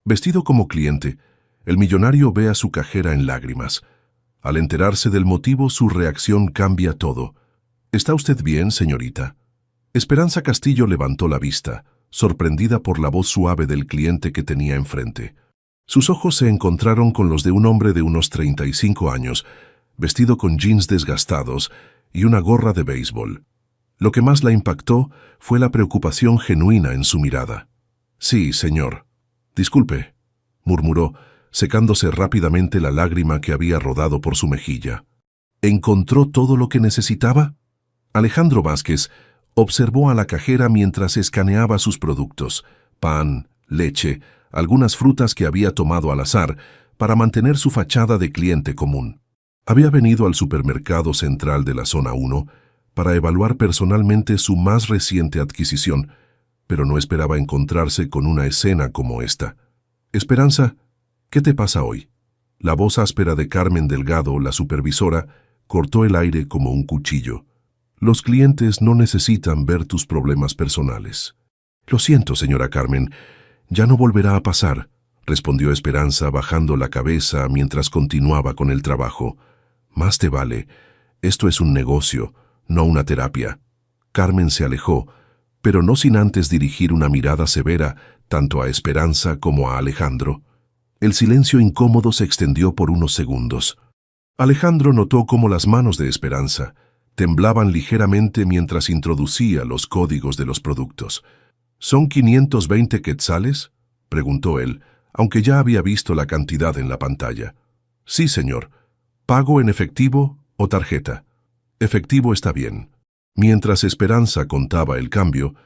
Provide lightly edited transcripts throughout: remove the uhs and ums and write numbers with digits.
Vestido como cliente, el millonario ve a su cajera en lágrimas. Al enterarse del motivo, su reacción cambia todo. ¿Está usted bien, señorita? Esperanza Castillo levantó la vista, sorprendida por la voz suave del cliente que tenía enfrente. Sus ojos se encontraron con los de un hombre de unos 35 años, vestido con jeans desgastados y una gorra de béisbol. Lo que más la impactó fue la preocupación genuina en su mirada. «Sí, señor. Disculpe», murmuró, secándose rápidamente la lágrima que había rodado por su mejilla. ¿Encontró todo lo que necesitaba? Alejandro Vázquez observó a la cajera mientras escaneaba sus productos: pan, leche, algunas frutas que había tomado al azar para mantener su fachada de cliente común. Había venido al supermercado central de la Zona 1 para evaluar personalmente su más reciente adquisición, pero no esperaba encontrarse con una escena como esta. «Esperanza, ¿qué te pasa hoy?». La voz áspera de Carmen Delgado, la supervisora, cortó el aire como un cuchillo. «Los clientes no necesitan ver tus problemas personales». «Lo siento, señora Carmen, ya no volverá a pasar», respondió Esperanza bajando la cabeza mientras continuaba con el trabajo. «Más te vale. Esto es un negocio, no una terapia». Carmen se alejó, pero no sin antes dirigir una mirada severa tanto a Esperanza como a Alejandro. El silencio incómodo se extendió por unos segundos. Alejandro notó cómo las manos de Esperanza temblaban ligeramente mientras introducía los códigos de los productos. «¿Son 520 quetzales?», preguntó él, aunque ya había visto la cantidad en la pantalla. «Sí, señor. ¿Pago en efectivo o tarjeta?». «Efectivo está bien». Mientras Esperanza contaba el cambio,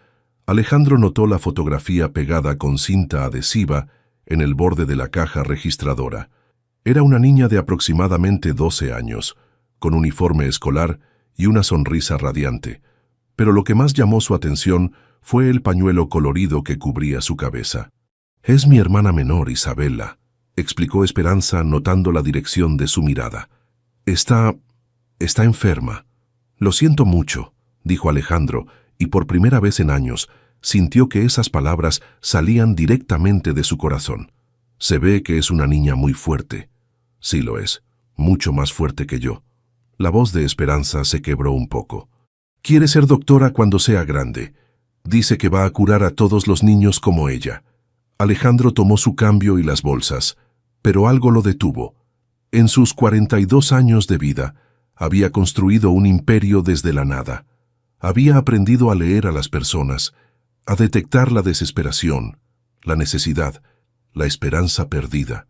Alejandro notó la fotografía pegada con cinta adhesiva en el borde de la caja registradora. Era una niña de aproximadamente 12 años, con uniforme escolar y una sonrisa radiante. Pero lo que más llamó su atención fue el pañuelo colorido que cubría su cabeza. «Es mi hermana menor, Isabela», explicó Esperanza notando la dirección de su mirada. Está enferma». «Lo siento mucho», dijo Alejandro, y por primera vez en años sintió que esas palabras salían directamente de su corazón. «Se ve que es una niña muy fuerte». «Sí lo es, mucho más fuerte que yo». La voz de Esperanza se quebró un poco. «Quiere ser doctora cuando sea grande. Dice que va a curar a todos los niños como ella». Alejandro tomó su cambio y las bolsas, pero algo lo detuvo. En sus 42 años de vida, había construido un imperio desde la nada. Había aprendido a leer a las personas, a detectar la desesperación, la necesidad, la esperanza perdida.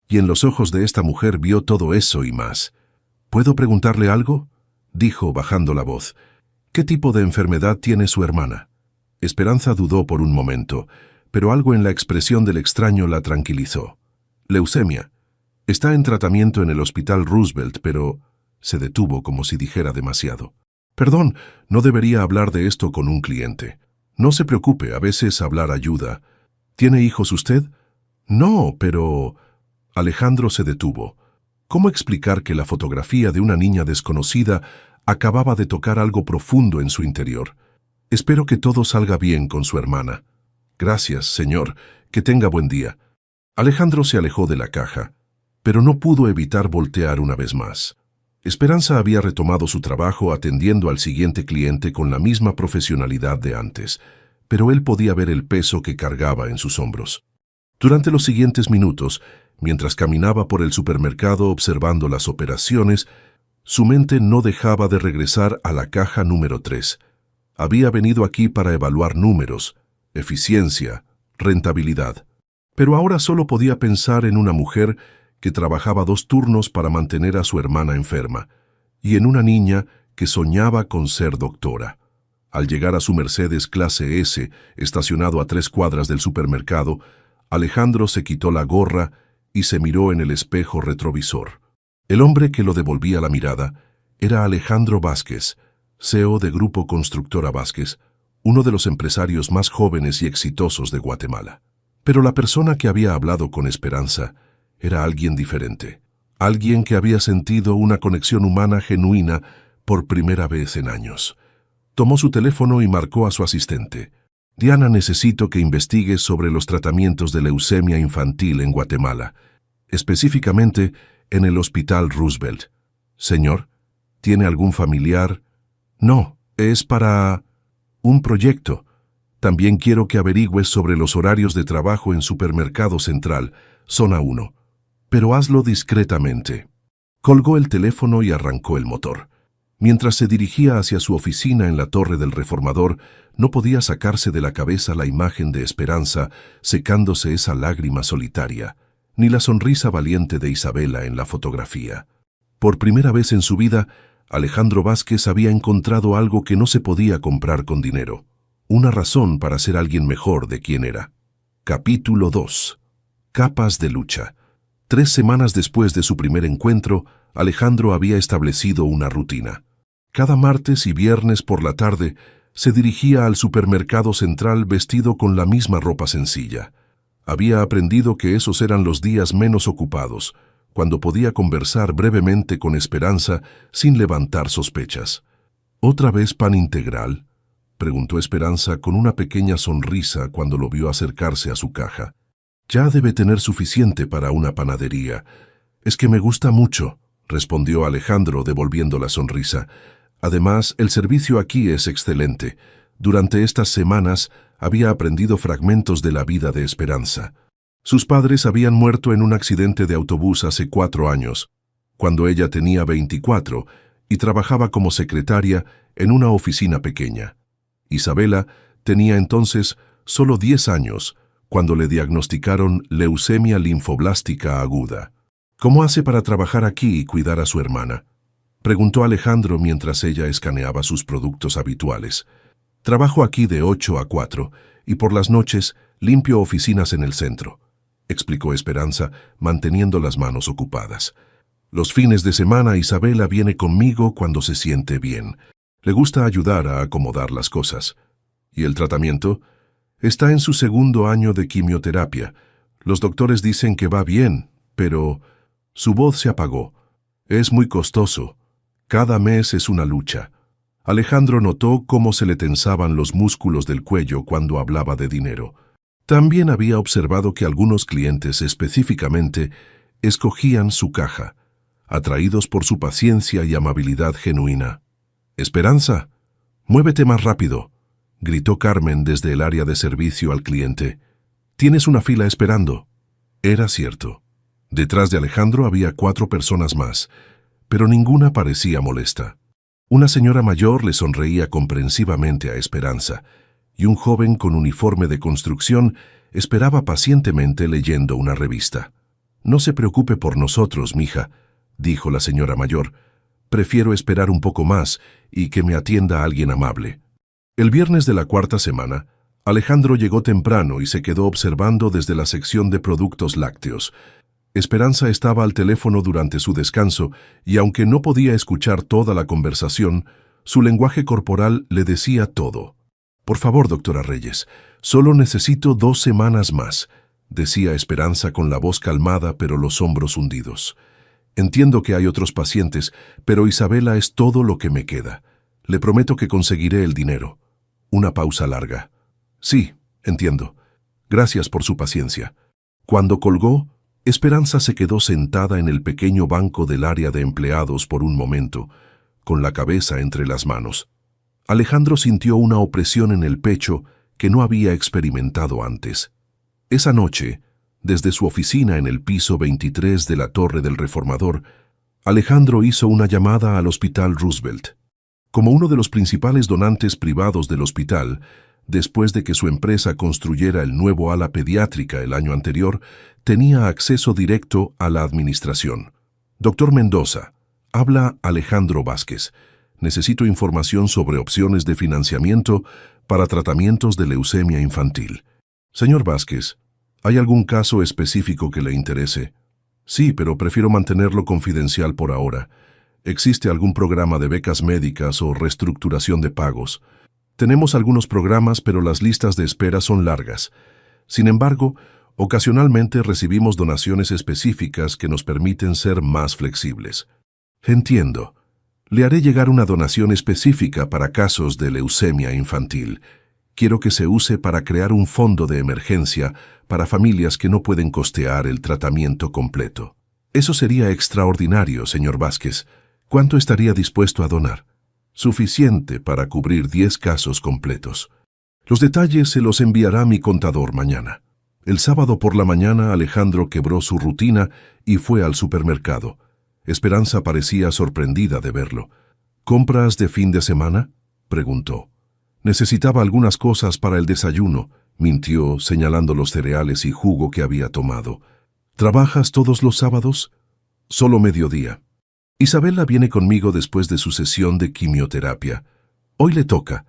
Y en los ojos de esta mujer vio todo eso y más. «¿Puedo preguntarle algo?», dijo bajando la voz. «¿Qué tipo de enfermedad tiene su hermana?». Esperanza dudó por un momento, pero algo en la expresión del extraño la tranquilizó. «Leucemia. Está en tratamiento en el Hospital Roosevelt, pero…». Se detuvo como si dijera demasiado. «Perdón, no debería hablar de esto con un cliente». «No se preocupe, a veces hablar ayuda». «¿Tiene hijos usted?». «No, pero…». Alejandro se detuvo. ¿Cómo explicar que la fotografía de una niña desconocida acababa de tocar algo profundo en su interior? «Espero que todo salga bien con su hermana». «Gracias, señor. Que tenga buen día». Alejandro se alejó de la caja, pero no pudo evitar voltear una vez más. Esperanza había retomado su trabajo atendiendo al siguiente cliente con la misma profesionalidad de antes, pero él podía ver el peso que cargaba en sus hombros. Durante los siguientes minutos, mientras caminaba por el supermercado observando las operaciones, su mente no dejaba de regresar a la caja número 3. Había venido aquí para evaluar números, eficiencia, rentabilidad. Pero ahora solo podía pensar en una mujer que trabajaba 2 turnos para mantener a su hermana enferma, y en una niña que soñaba con ser doctora. Al llegar a su Mercedes clase S, estacionado a 3 cuadras del supermercado, Alejandro se quitó la gorra y se miró en el espejo retrovisor. El hombre que lo devolvía la mirada era Alejandro Vázquez, CEO de Grupo Constructora Vázquez, uno de los empresarios más jóvenes y exitosos de Guatemala. Pero la persona que había hablado con Esperanza era alguien diferente, alguien que había sentido una conexión humana genuina por primera vez en años. Tomó su teléfono y marcó a su asistente. Diana, necesito que investigues sobre los tratamientos de leucemia infantil en Guatemala, específicamente en el Hospital Roosevelt. Señor, ¿tiene algún familiar? No, es para un proyecto. También quiero que averigües sobre los horarios de trabajo en Supermercado Central, Zona 1. Pero hazlo discretamente. Colgó el teléfono y arrancó el motor. Mientras se dirigía hacia su oficina en la Torre del Reformador, no podía sacarse de la cabeza la imagen de Esperanza secándose esa lágrima solitaria, ni la sonrisa valiente de Isabela en la fotografía. Por primera vez en su vida, Alejandro Vázquez había encontrado algo que no se podía comprar con dinero. Una razón para ser alguien mejor de quien era. Capítulo 2. Capas de lucha. 3 semanas después de su primer encuentro, Alejandro había establecido una rutina. Cada martes y viernes por la tarde se dirigía al Supermercado Central vestido con la misma ropa sencilla. Había aprendido que esos eran los días menos ocupados, cuando podía conversar brevemente con Esperanza sin levantar sospechas. ¿Otra vez pan integral?, preguntó Esperanza con una pequeña sonrisa cuando lo vio acercarse a su caja. Ya debe tener suficiente para una panadería. Es que me gusta mucho, respondió Alejandro devolviendo la sonrisa. Además, el servicio aquí es excelente. Durante estas semanas había aprendido fragmentos de la vida de Esperanza. Sus padres habían muerto en un accidente de autobús hace 4 años, cuando ella tenía 24 y trabajaba como secretaria en una oficina pequeña. Isabela tenía entonces solo 10 años cuando le diagnosticaron leucemia linfoblástica aguda. ¿Cómo hace para trabajar aquí y cuidar a su hermana?, preguntó Alejandro mientras ella escaneaba sus productos habituales. Trabajo aquí de 8 a 4 y por las noches limpio oficinas en el centro, explicó Esperanza, manteniendo las manos ocupadas. Los fines de semana Isabela viene conmigo cuando se siente bien. Le gusta ayudar a acomodar las cosas. ¿Y el tratamiento? Está en su 2º año de quimioterapia. Los doctores dicen que va bien, pero su voz se apagó. Es muy costoso. Cada mes es una lucha. Alejandro notó cómo se le tensaban los músculos del cuello cuando hablaba de dinero. También había observado que algunos clientes específicamente escogían su caja, atraídos por su paciencia y amabilidad genuina. «Esperanza, muévete más rápido», gritó Carmen desde el área de servicio al cliente. «Tienes una fila esperando». Era cierto. Detrás de Alejandro había 4 personas más, pero ninguna parecía molesta. Una señora mayor le sonreía comprensivamente a Esperanza, y un joven con uniforme de construcción esperaba pacientemente leyendo una revista. «No se preocupe por nosotros, mija», dijo la señora mayor. «Prefiero esperar un poco más y que me atienda alguien amable». El viernes de la 4ª semana, Alejandro llegó temprano y se quedó observando desde la sección de productos lácteos. Esperanza estaba al teléfono durante su descanso y aunque no podía escuchar toda la conversación, su lenguaje corporal le decía todo. «Por favor, doctora Reyes, solo necesito 2 semanas más», decía Esperanza con la voz calmada pero los hombros hundidos. «Entiendo que hay otros pacientes, pero Isabela es todo lo que me queda. Le prometo que conseguiré el dinero». Una pausa larga. «Sí, entiendo. Gracias por su paciencia». Cuando colgó, Esperanza se quedó sentada en el pequeño banco del área de empleados por un momento, con la cabeza entre las manos. Alejandro sintió una opresión en el pecho que no había experimentado antes. Esa noche, desde su oficina en el piso 23 de la Torre del Reformador, Alejandro hizo una llamada al Hospital Roosevelt. Como uno de los principales donantes privados del hospital, después de que su empresa construyera el nuevo ala pediátrica el año anterior, tenía acceso directo a la administración. «Doctor Mendoza, habla Alejandro Vázquez. Necesito información sobre opciones de financiamiento para tratamientos de leucemia infantil». «Señor Vázquez, ¿hay algún caso específico que le interese?» «Sí, pero prefiero mantenerlo confidencial por ahora. ¿Existe algún programa de becas médicas o reestructuración de pagos?» «Tenemos algunos programas, pero las listas de espera son largas. Sin embargo, ocasionalmente recibimos donaciones específicas que nos permiten ser más flexibles». «Entiendo. Le haré llegar una donación específica para casos de leucemia infantil. Quiero que se use para crear un fondo de emergencia para familias que no pueden costear el tratamiento completo. Eso sería extraordinario, señor Vázquez. ¿Cuánto estaría dispuesto a donar? Suficiente para cubrir 10 casos completos. Los detalles se los enviará mi contador mañana. El sábado por la mañana Alejandro quebró su rutina y fue al supermercado. Esperanza parecía sorprendida de verlo. ¿Compras de fin de semana?, preguntó. Necesitaba algunas cosas para el desayuno, mintió, señalando los cereales y jugo que había tomado. ¿Trabajas todos los sábados? Solo mediodía. Isabela viene conmigo después de su sesión de quimioterapia. Hoy le toca.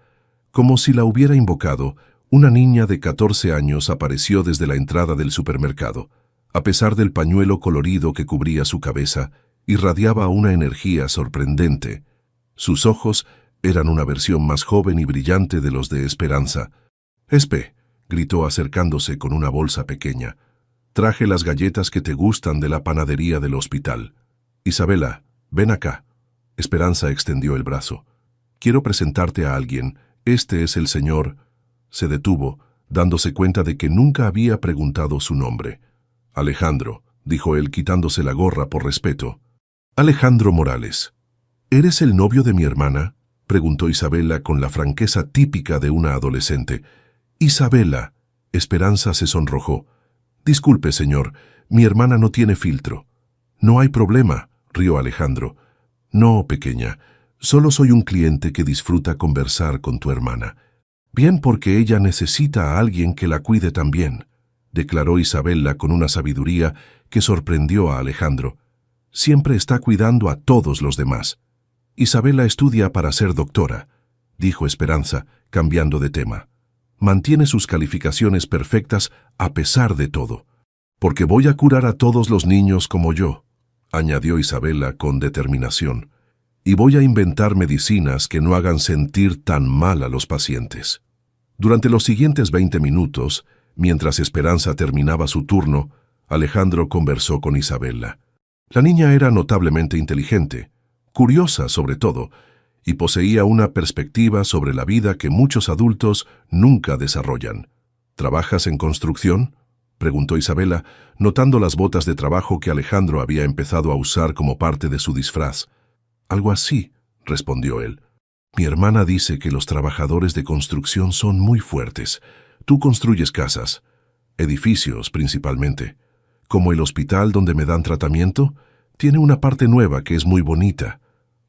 Como si la hubiera invocado, una niña de 14 años apareció desde la entrada del supermercado. A pesar del pañuelo colorido que cubría su cabeza, irradiaba una energía sorprendente. Sus ojos eran una versión más joven y brillante de los de Esperanza. «Espe», gritó acercándose con una bolsa pequeña. «Traje las galletas que te gustan de la panadería del hospital. Isabela, ven acá». Esperanza extendió el brazo. «Quiero presentarte a alguien. Este es el señor». Se detuvo, dándose cuenta de que nunca había preguntado su nombre. «Alejandro», dijo él quitándose la gorra por respeto. «Alejandro Morales». «¿Eres el novio de mi hermana?», preguntó Isabela con la franqueza típica de una adolescente. «Isabela», Esperanza se sonrojó. «Disculpe, señor, mi hermana no tiene filtro». «No hay problema», rió Alejandro. «No, pequeña, solo soy un cliente que disfruta conversar con tu hermana. Bien porque ella necesita a alguien que la cuide también», declaró Isabela con una sabiduría que sorprendió a Alejandro. «Siempre está cuidando a todos los demás». «Isabela estudia para ser doctora», dijo Esperanza, cambiando de tema. «Mantiene sus calificaciones perfectas a pesar de todo. Porque voy a curar a todos los niños como yo», añadió Isabela con determinación. «Y voy a inventar medicinas que no hagan sentir tan mal a los pacientes». Durante los siguientes 20 minutos, mientras Esperanza terminaba su turno, Alejandro conversó con Isabela. La niña era notablemente inteligente, curiosa sobre todo, y poseía una perspectiva sobre la vida que muchos adultos nunca desarrollan. «¿Trabajas en construcción?», preguntó Isabela, notando las botas de trabajo que Alejandro había empezado a usar como parte de su disfraz. «Algo así», respondió él. «Mi hermana dice que los trabajadores de construcción son muy fuertes. Tú construyes casas, edificios principalmente. Como el hospital donde me dan tratamiento, tiene una parte nueva que es muy bonita».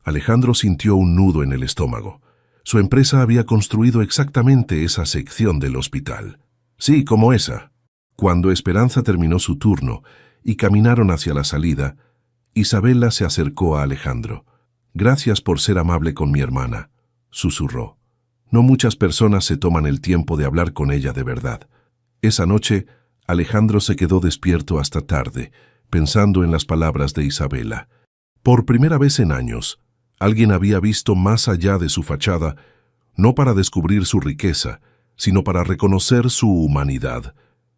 Alejandro sintió un nudo en el estómago. Su empresa había construido exactamente esa sección del hospital. «Sí, como esa». Cuando Esperanza terminó su turno y caminaron hacia la salida, Isabela se acercó a Alejandro. «Gracias por ser amable con mi hermana», susurró. No muchas personas se toman el tiempo de hablar con ella de verdad. Esa noche, Alejandro se quedó despierto hasta tarde, pensando en las palabras de Isabela. Por primera vez en años, alguien había visto más allá de su fachada, no para descubrir su riqueza, sino para reconocer su humanidad.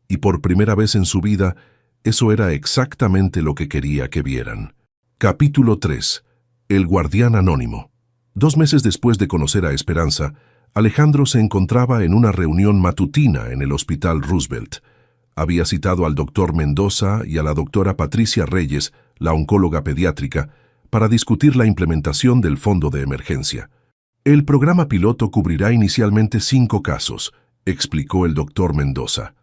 Y por primera vez en su vida, eso era exactamente lo que quería que vieran. Capítulo 3. El guardián anónimo. 2 meses después de conocer a Esperanza, Alejandro se encontraba en una reunión matutina en el Hospital Roosevelt. Había citado al doctor Mendoza y a la doctora Patricia Reyes, la oncóloga pediátrica, para discutir la implementación del fondo de emergencia. «El programa piloto cubrirá inicialmente 5 casos», explicó el doctor Mendoza.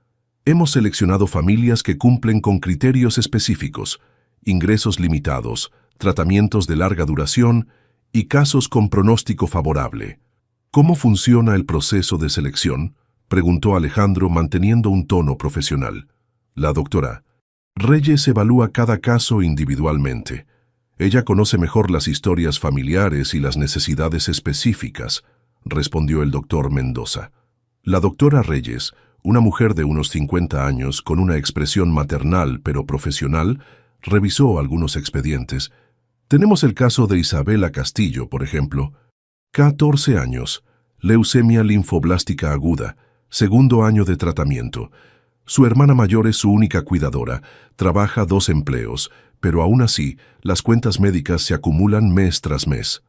«Hemos seleccionado familias que cumplen con criterios específicos, ingresos limitados, tratamientos de larga duración y casos con pronóstico favorable». «¿Cómo funciona el proceso de selección?», preguntó Alejandro manteniendo un tono profesional. La doctora Reyes evalúa cada caso individualmente. Ella conoce mejor las historias familiares y las necesidades específicas, respondió el doctor Mendoza. La doctora Reyes, una mujer de unos 50 años con una expresión maternal pero profesional, revisó algunos expedientes. Tenemos el caso de Isabela Castillo, por ejemplo. 14 años, leucemia linfoblástica aguda, 2º año de tratamiento. Su hermana mayor es su única cuidadora, trabaja 2 empleos, pero aún así, las cuentas médicas se acumulan mes tras mes.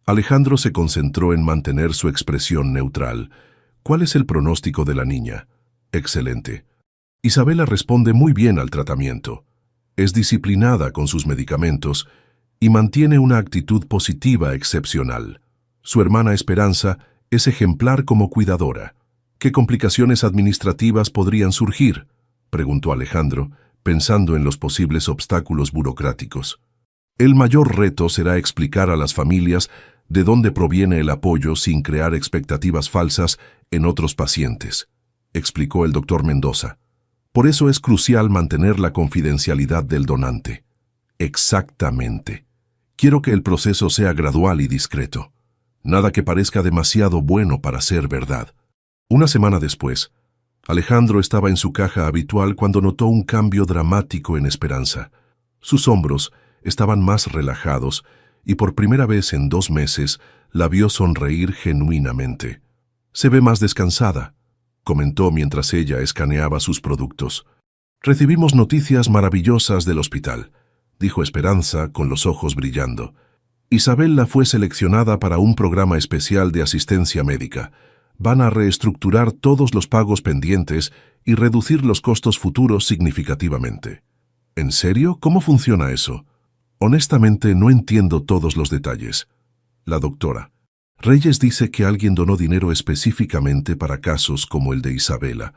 Alejandro se concentró en mantener su expresión neutral. ¿Cuál es el pronóstico de la niña? Excelente. Isabela responde muy bien al tratamiento. Es disciplinada con sus medicamentos y mantiene una actitud positiva excepcional. Su hermana Esperanza es ejemplar como cuidadora. ¿Qué complicaciones administrativas podrían surgir?, preguntó Alejandro, pensando en los posibles obstáculos burocráticos. El mayor reto será explicar a las familias de dónde proviene el apoyo sin crear expectativas falsas en otros pacientes, explicó el doctor Mendoza. Por eso es crucial mantener la confidencialidad del donante. Exactamente. Quiero que el proceso sea gradual y discreto. Nada que parezca demasiado bueno para ser verdad. Una semana después, Alejandro estaba en su caja habitual cuando notó un cambio dramático en Esperanza. Sus hombros estaban más relajados y por primera vez en 2 meses la vio sonreír genuinamente. «Se ve más descansada», comentó mientras ella escaneaba sus productos. «Recibimos noticias maravillosas del hospital», dijo Esperanza con los ojos brillando. «Isabela fue seleccionada para un programa especial de asistencia médica. Van a reestructurar todos los pagos pendientes y reducir los costos futuros significativamente». «¿En serio? ¿Cómo funciona eso?» «Honestamente no entiendo todos los detalles». La doctora Reyes dice que alguien donó dinero específicamente para casos como el de Isabela,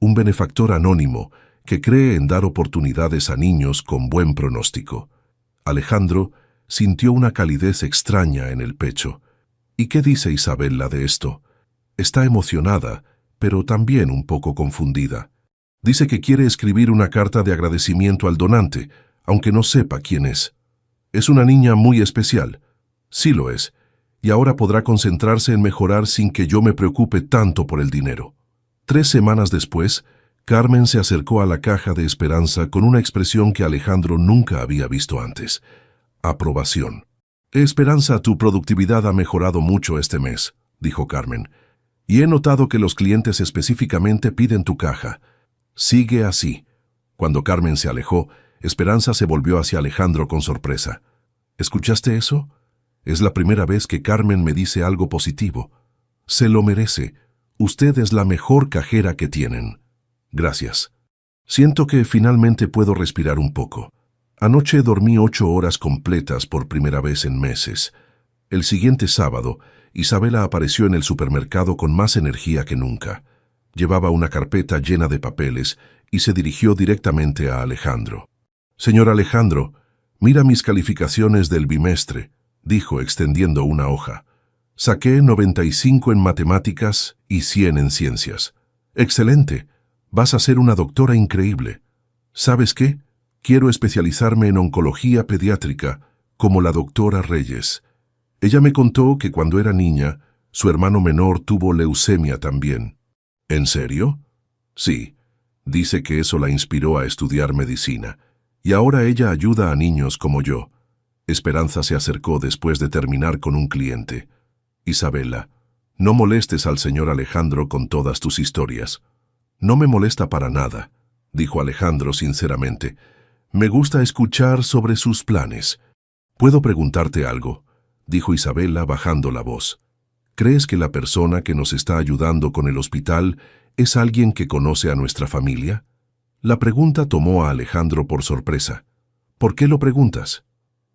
un benefactor anónimo que cree en dar oportunidades a niños con buen pronóstico. Alejandro sintió una calidez extraña en el pecho. ¿Y qué dice Isabela de esto? Está emocionada, pero también un poco confundida. Dice que quiere escribir una carta de agradecimiento al donante, aunque no sepa quién es. Es una niña muy especial. Sí lo es. Y ahora podrá concentrarse en mejorar sin que yo me preocupe tanto por el dinero. 3 semanas después, Carmen se acercó a la caja de Esperanza con una expresión que Alejandro nunca había visto antes. Aprobación. «Esperanza, tu productividad ha mejorado mucho este mes», dijo Carmen. «Y he notado que los clientes específicamente piden tu caja. Sigue así». Cuando Carmen se alejó, Esperanza se volvió hacia Alejandro con sorpresa. «¿Escuchaste eso? Es la primera vez que Carmen me dice algo positivo. Se lo merece. Usted es la mejor cajera que tienen». «Gracias. Siento que finalmente puedo respirar un poco. Anoche dormí 8 horas completas por primera vez en meses». El siguiente sábado, Isabela apareció en el supermercado con más energía que nunca. Llevaba una carpeta llena de papeles y se dirigió directamente a Alejandro. «Señor Alejandro, mira mis calificaciones del bimestre», dijo extendiendo una hoja. «Saqué 95 en matemáticas y 100 en ciencias. Excelente. Vas a ser una doctora increíble. ¿Sabes qué? Quiero especializarme en oncología pediátrica, como la doctora Reyes. Ella me contó que cuando era niña, su hermano menor tuvo leucemia también». «¿En serio?» «Sí. Dice que eso la inspiró a estudiar medicina. Y ahora ella ayuda a niños como yo». Esperanza se acercó después de terminar con un cliente. «Isabela, no molestes al señor Alejandro con todas tus historias». «No me molesta para nada», dijo Alejandro sinceramente. «Me gusta escuchar sobre sus planes». «¿Puedo preguntarte algo?», dijo Isabela bajando la voz. «¿Crees que la persona que nos está ayudando con el hospital es alguien que conoce a nuestra familia?» La pregunta tomó a Alejandro por sorpresa. «¿Por qué lo preguntas?»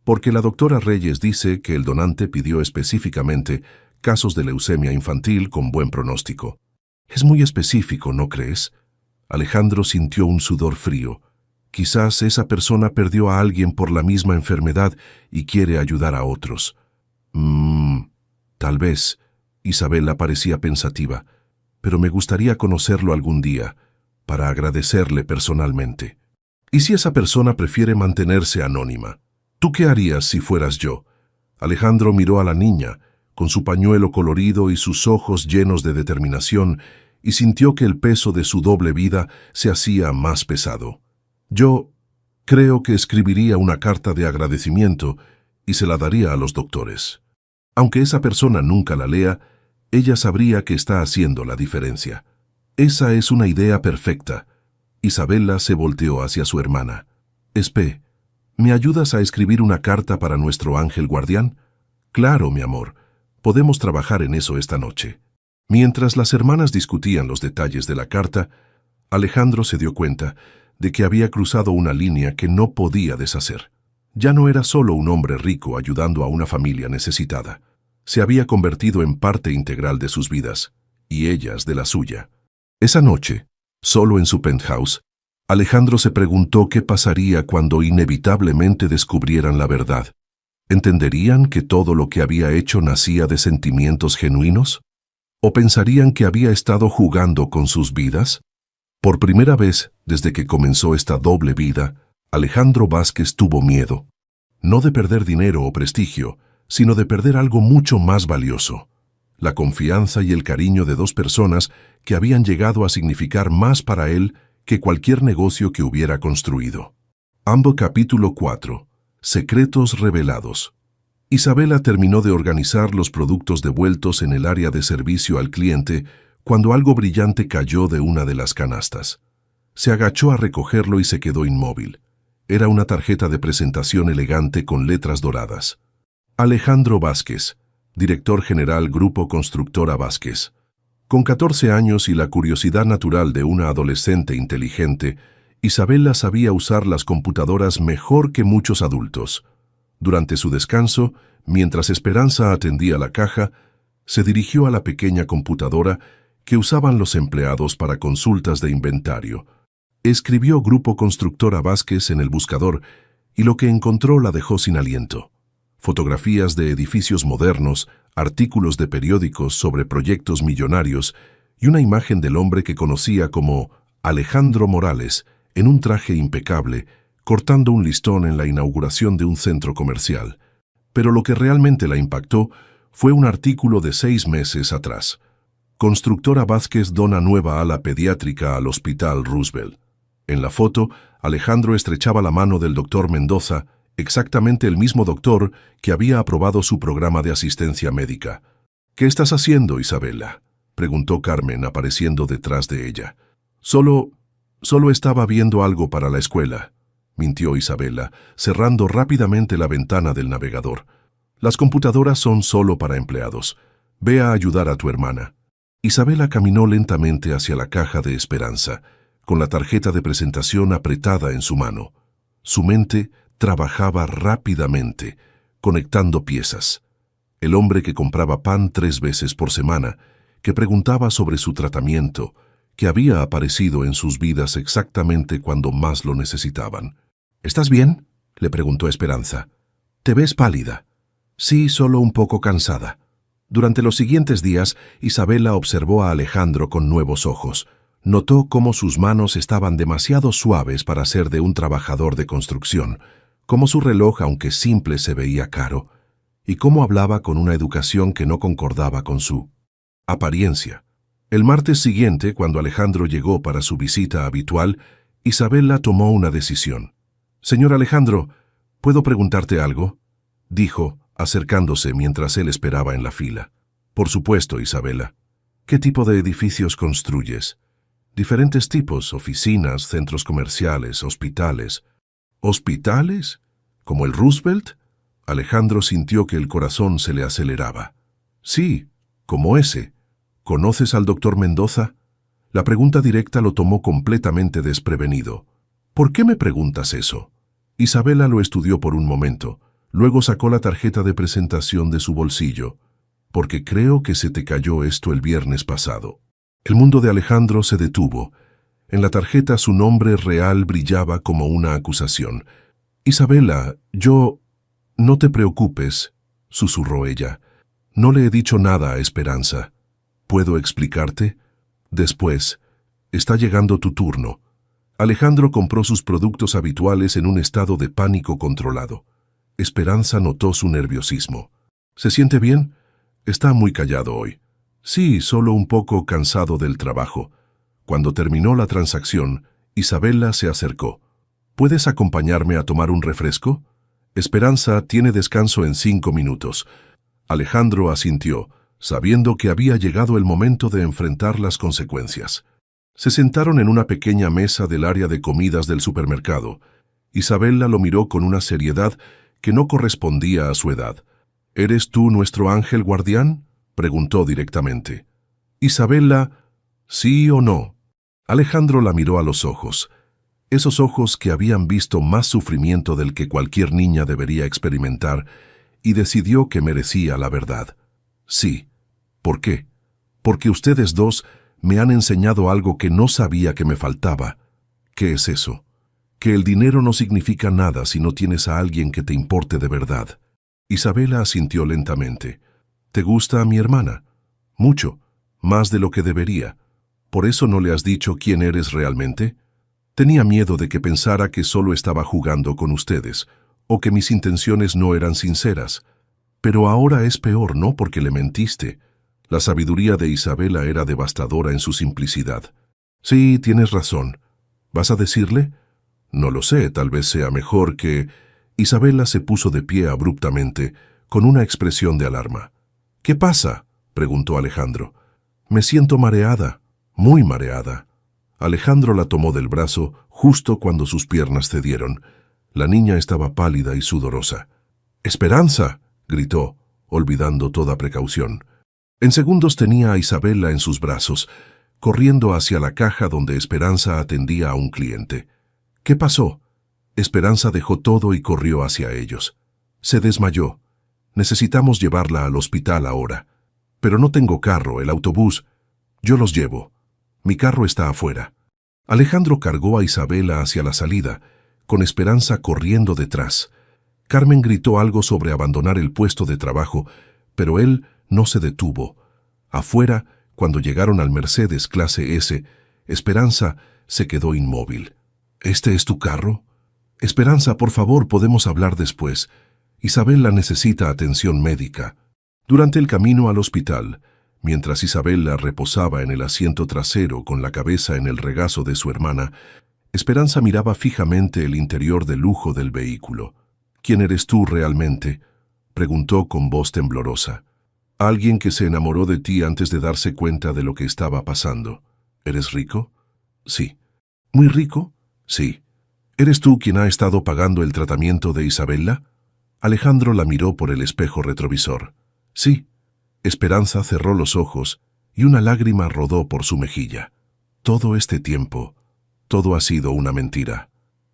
«Porque la doctora Reyes dice que el donante pidió específicamente casos de leucemia infantil con buen pronóstico. Es muy específico, ¿no crees?» Alejandro sintió un sudor frío. Quizás esa persona perdió a alguien por la misma enfermedad y quiere ayudar a otros. Tal vez. Isabela parecía pensativa. Pero me gustaría conocerlo algún día, para agradecerle personalmente. ¿Y si esa persona prefiere mantenerse anónima? ¿Tú qué harías si fueras yo? Alejandro miró a la niña, con su pañuelo colorido y sus ojos llenos de determinación, y sintió que el peso de su doble vida se hacía más pesado. «Yo creo que escribiría una carta de agradecimiento y se la daría a los doctores. Aunque esa persona nunca la lea, ella sabría que está haciendo la diferencia». «Esa es una idea perfecta». Isabela se volteó hacia su hermana. «Espe, ¿me ayudas a escribir una carta para nuestro ángel guardián?» «Claro, mi amor. Podemos trabajar en eso esta noche». Mientras las hermanas discutían los detalles de la carta, Alejandro se dio cuenta de que había cruzado una línea que no podía deshacer. Ya no era solo un hombre rico ayudando a una familia necesitada. Se había convertido en parte integral de sus vidas, y ellas de la suya. Esa noche, solo en su penthouse, Alejandro se preguntó qué pasaría cuando inevitablemente descubrieran la verdad. ¿Entenderían que todo lo que había hecho nacía de sentimientos genuinos? ¿O pensarían que había estado jugando con sus vidas? Por primera vez, desde que comenzó esta doble vida, Alejandro Vázquez tuvo miedo. No de perder dinero o prestigio, sino de perder algo mucho más valioso: la confianza y el cariño de dos personas que habían llegado a significar más para él que cualquier negocio que hubiera construido. Ambos capítulo 4. Secretos revelados. Isabela terminó de organizar los productos devueltos en el área de servicio al cliente cuando algo brillante cayó de una de las canastas. Se agachó a recogerlo y se quedó inmóvil. Era una tarjeta de presentación elegante con letras doradas. Alejandro Vázquez, director general Grupo Constructora Vázquez. Con 14 años y la curiosidad natural de una adolescente inteligente, Isabela sabía usar las computadoras mejor que muchos adultos. Durante su descanso, mientras Esperanza atendía la caja, se dirigió a la pequeña computadora que usaban los empleados para consultas de inventario. Escribió Grupo Constructora Vázquez en el buscador y lo que encontró la dejó sin aliento. Fotografías de edificios modernos, artículos de periódicos sobre proyectos millonarios y una imagen del hombre que conocía como Alejandro Morales en un traje impecable, cortando un listón en la inauguración de un centro comercial. Pero lo que realmente la impactó fue un artículo de 6 meses atrás. Constructora Vázquez dona nueva ala pediátrica al Hospital Roosevelt. En la foto, Alejandro estrechaba la mano del doctor Mendoza, exactamente el mismo doctor que había aprobado su programa de asistencia médica. «¿Qué estás haciendo, Isabela?», preguntó Carmen, apareciendo detrás de ella. Solo estaba viendo algo para la escuela», mintió Isabela, cerrando rápidamente la ventana del navegador. «Las computadoras son solo para empleados. Ve a ayudar a tu hermana». Isabela caminó lentamente hacia la caja de Esperanza, con la tarjeta de presentación apretada en su mano. Su mente trabajaba rápidamente, conectando piezas. El hombre que compraba pan 3 veces por semana, que preguntaba sobre su tratamiento, que había aparecido en sus vidas exactamente cuando más lo necesitaban. «¿Estás bien?», le preguntó Esperanza. «Te ves pálida». «Sí, solo un poco cansada». Durante los siguientes días, Isabela observó a Alejandro con nuevos ojos. Notó cómo sus manos estaban demasiado suaves para ser de un trabajador de construcción, cómo su reloj, aunque simple, se veía caro, y cómo hablaba con una educación que no concordaba con su apariencia. El martes siguiente, cuando Alejandro llegó para su visita habitual, Isabela tomó una decisión. «Señor Alejandro, ¿puedo preguntarte algo?», dijo, acercándose mientras él esperaba en la fila. «Por supuesto, Isabela. ¿Qué tipo de edificios construyes?». «Diferentes tipos: oficinas, centros comerciales, hospitales». «¿Hospitales? ¿Como el Roosevelt?». Alejandro sintió que el corazón se le aceleraba. «Sí, como ese. ¿Conoces al doctor Mendoza?». La pregunta directa lo tomó completamente desprevenido. «¿Por qué me preguntas eso?». Isabela lo estudió por un momento. Luego sacó la tarjeta de presentación de su bolsillo. «Porque creo que se te cayó esto el viernes pasado». El mundo de Alejandro se detuvo. En la tarjeta su nombre real brillaba como una acusación. «Isabela, yo...». «No te preocupes», susurró ella. «No le he dicho nada a Esperanza. ¿Puedo explicarte?». «Después. Está llegando tu turno». Alejandro compró sus productos habituales en un estado de pánico controlado. Esperanza notó su nerviosismo. «¿Se siente bien?». «Está muy callado hoy». «Sí, solo un poco cansado del trabajo». Cuando terminó la transacción, Isabela se acercó. «¿Puedes acompañarme a tomar un refresco?». «Esperanza tiene descanso en 5 minutos». Alejandro asintió, sabiendo que había llegado el momento de enfrentar las consecuencias. Se sentaron en una pequeña mesa del área de comidas del supermercado. Isabela lo miró con una seriedad que no correspondía a su edad. «¿Eres tú nuestro ángel guardián?», preguntó directamente. Isabela, ¿sí o no? Alejandro la miró a los ojos, esos ojos que habían visto más sufrimiento del que cualquier niña debería experimentar, y decidió que merecía la verdad. Sí. ¿Por qué? Porque ustedes dos me han enseñado algo que no sabía que me faltaba. ¿Qué es eso? Que el dinero no significa nada si no tienes a alguien que te importe de verdad. Isabela asintió lentamente. ¿Te gusta a mi hermana? Mucho, más de lo que debería. ¿Por eso no le has dicho quién eres realmente? Tenía miedo de que pensara que solo estaba jugando con ustedes, o que mis intenciones no eran sinceras. Pero ahora es peor, ¿no? Porque le mentiste. La sabiduría de Isabela era devastadora en su simplicidad. Sí, tienes razón. ¿Vas a decirle? No lo sé, tal vez sea mejor que... Isabela se puso de pie abruptamente, con una expresión de alarma. ¿Qué pasa?, preguntó Alejandro. Me siento mareada, muy mareada. Alejandro la tomó del brazo justo cuando sus piernas cedieron. La niña estaba pálida y sudorosa. ¡Esperanza!, gritó, olvidando toda precaución. En segundos tenía a Isabela en sus brazos, corriendo hacia la caja donde Esperanza atendía a un cliente. ¿Qué pasó? Esperanza dejó todo y corrió hacia ellos. Se desmayó. Necesitamos llevarla al hospital ahora. Pero no tengo carro, el autobús. Yo los llevo. Mi carro está afuera. Alejandro cargó a Isabela hacia la salida, con Esperanza corriendo detrás. Carmen gritó algo sobre abandonar el puesto de trabajo, pero él no se detuvo. Afuera, cuando llegaron al Mercedes clase S, Esperanza se quedó inmóvil. ¿Este es tu carro? Esperanza, por favor, podemos hablar después. Isabela necesita atención médica. Durante el camino al hospital, mientras Isabela reposaba en el asiento trasero con la cabeza en el regazo de su hermana, Esperanza miraba fijamente el interior de lujo del vehículo. ¿Quién eres tú realmente?, preguntó con voz temblorosa. Alguien que se enamoró de ti antes de darse cuenta de lo que estaba pasando. ¿Eres rico? Sí. ¿Muy rico? Sí. ¿Eres tú quien ha estado pagando el tratamiento de Isabela? Alejandro la miró por el espejo retrovisor. Sí. Esperanza cerró los ojos y una lágrima rodó por su mejilla. Todo este tiempo, todo ha sido una mentira.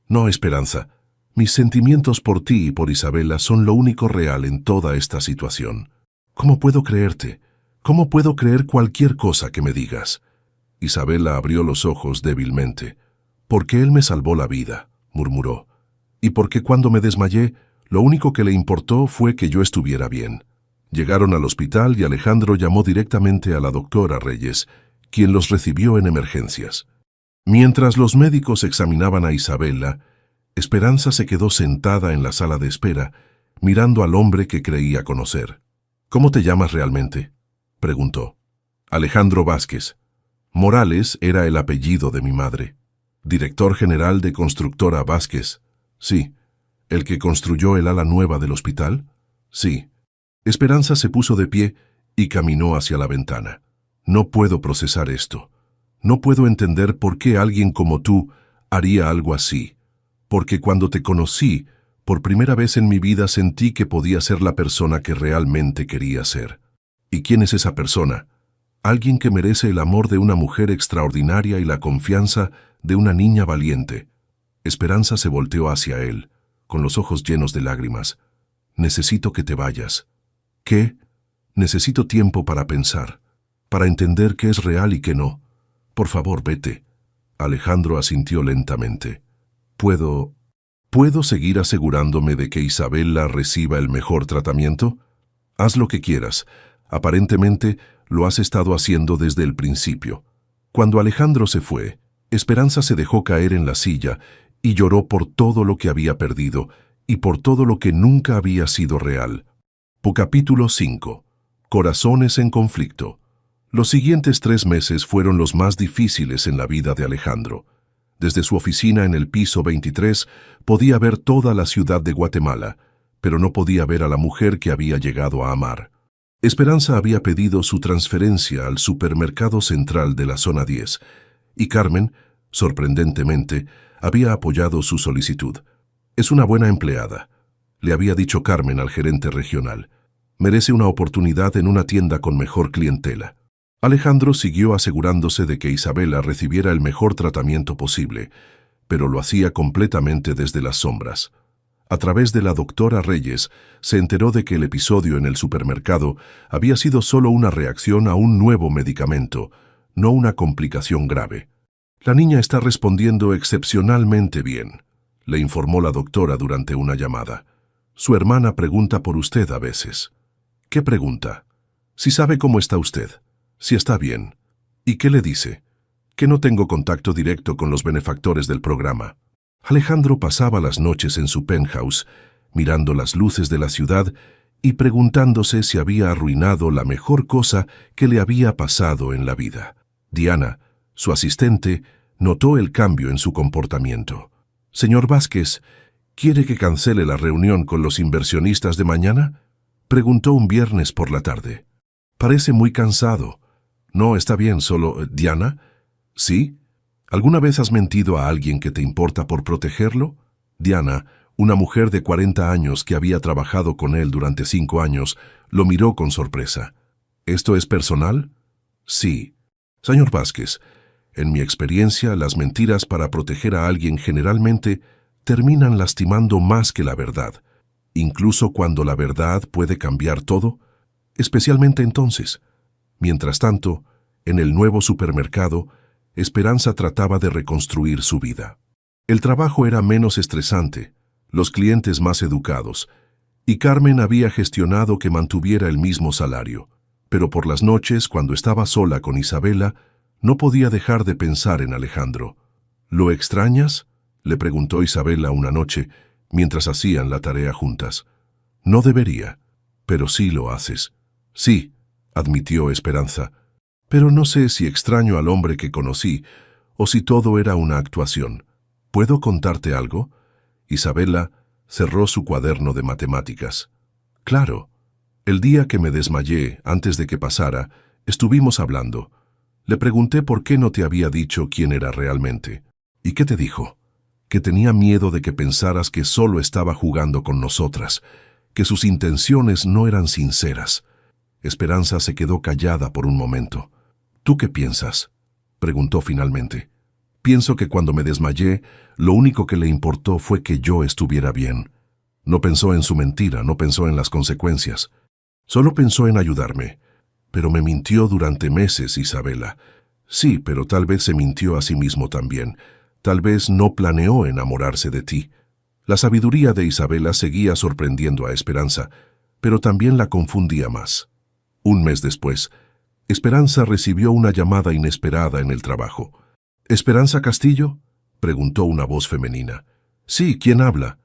No, Esperanza. Mis sentimientos por ti y por Isabela son lo único real en toda esta situación. ¿Cómo puedo creerte? ¿Cómo puedo creer cualquier cosa que me digas? Isabela abrió los ojos débilmente. Porque él me salvó la vida, murmuró. Y porque cuando me desmayé, lo único que le importó fue que yo estuviera bien. Llegaron al hospital y Alejandro llamó directamente a la doctora Reyes, quien los recibió en emergencias. Mientras los médicos examinaban a Isabela, Esperanza se quedó sentada en la sala de espera, mirando al hombre que creía conocer. ¿Cómo te llamas realmente?, preguntó. Alejandro Vázquez. Morales era el apellido de mi madre. Director general de Constructora Vázquez. Sí. ¿El que construyó el ala nueva del hospital? Sí. Esperanza se puso de pie y caminó hacia la ventana. No puedo procesar esto. No puedo entender por qué alguien como tú haría algo así. Porque cuando te conocí, por primera vez en mi vida sentí que podía ser la persona que realmente quería ser. ¿Y quién es esa persona? Alguien que merece el amor de una mujer extraordinaria y la confianza de una niña valiente. Esperanza se volteó hacia él, con los ojos llenos de lágrimas. Necesito que te vayas. ¿Qué? Necesito tiempo para pensar, para entender qué es real y qué no. Por favor, vete. Alejandro asintió lentamente. ¿Puedo seguir asegurándome de que Isabela reciba el mejor tratamiento? Haz lo que quieras. Aparentemente, lo has estado haciendo desde el principio. Cuando Alejandro se fue, Esperanza se dejó caer en la silla y lloró por todo lo que había perdido y por todo lo que nunca había sido real. Capítulo 5. Corazones en conflicto. Los siguientes 3 meses fueron los más difíciles en la vida de Alejandro. Desde su oficina en el piso 23 podía ver toda la ciudad de Guatemala, pero no podía ver a la mujer que había llegado a amar. Esperanza había pedido su transferencia al supermercado central de la zona 10, y Carmen, sorprendentemente, había apoyado su solicitud. Es una buena empleada, le había dicho Carmen al gerente regional. Merece una oportunidad en una tienda con mejor clientela. Alejandro siguió asegurándose de que Isabela recibiera el mejor tratamiento posible, pero lo hacía completamente desde las sombras. A través de la doctora Reyes, se enteró de que el episodio en el supermercado había sido solo una reacción a un nuevo medicamento, no una complicación grave. La niña está respondiendo excepcionalmente bien, le informó la doctora durante una llamada. Su hermana pregunta por usted a veces. ¿Qué pregunta? Si sabe cómo está usted, si está bien. ¿Y qué le dice? Que no tengo contacto directo con los benefactores del programa. Alejandro pasaba las noches en su penthouse, mirando las luces de la ciudad y preguntándose si había arruinado la mejor cosa que le había pasado en la vida. Diana, su asistente, notó el cambio en su comportamiento. «Señor Vázquez, ¿quiere que cancele la reunión con los inversionistas de mañana?», preguntó un viernes por la tarde. «Parece muy cansado». «No, está bien, solo... ¿Diana?» «¿Sí? ¿Alguna vez has mentido a alguien que te importa por protegerlo?». Diana, una mujer de 40 años que había trabajado con él durante 5 años, lo miró con sorpresa. «¿Esto es personal?». «Sí». «Señor Vázquez, en mi experiencia, las mentiras para proteger a alguien generalmente terminan lastimando más que la verdad, incluso cuando la verdad puede cambiar todo, especialmente entonces». Mientras tanto, en el nuevo supermercado, Esperanza trataba de reconstruir su vida. El trabajo era menos estresante, los clientes más educados, y Carmen había gestionado que mantuviera el mismo salario. Pero por las noches, cuando estaba sola con Isabela, no podía dejar de pensar en Alejandro. «¿Lo extrañas?», le preguntó Isabela una noche, mientras hacían la tarea juntas. «No debería, pero sí lo haces». «Sí», admitió Esperanza, «pero no sé si extraño al hombre que conocí o si todo era una actuación. ¿Puedo contarte algo?». Isabela cerró su cuaderno de matemáticas. «Claro. El día que me desmayé, antes de que pasara, estuvimos hablando. Le pregunté por qué no te había dicho quién era realmente. ¿Y qué te dijo? Que tenía miedo de que pensaras que solo estaba jugando con nosotras, que sus intenciones no eran sinceras». Esperanza se quedó callada por un momento. «¿Tú qué piensas?», preguntó finalmente. «Pienso que cuando me desmayé, lo único que le importó fue que yo estuviera bien. No pensó en su mentira, no pensó en las consecuencias. Solo pensó en ayudarme. Pero me mintió durante meses, Isabela. Sí, pero tal vez se mintió a sí mismo también. Tal vez no planeó enamorarse de ti». La sabiduría de Isabela seguía sorprendiendo a Esperanza, pero también la confundía más. Un mes después, Esperanza recibió una llamada inesperada en el trabajo. «¿Esperanza Castillo?», preguntó una voz femenina. «Sí, ¿quién habla?».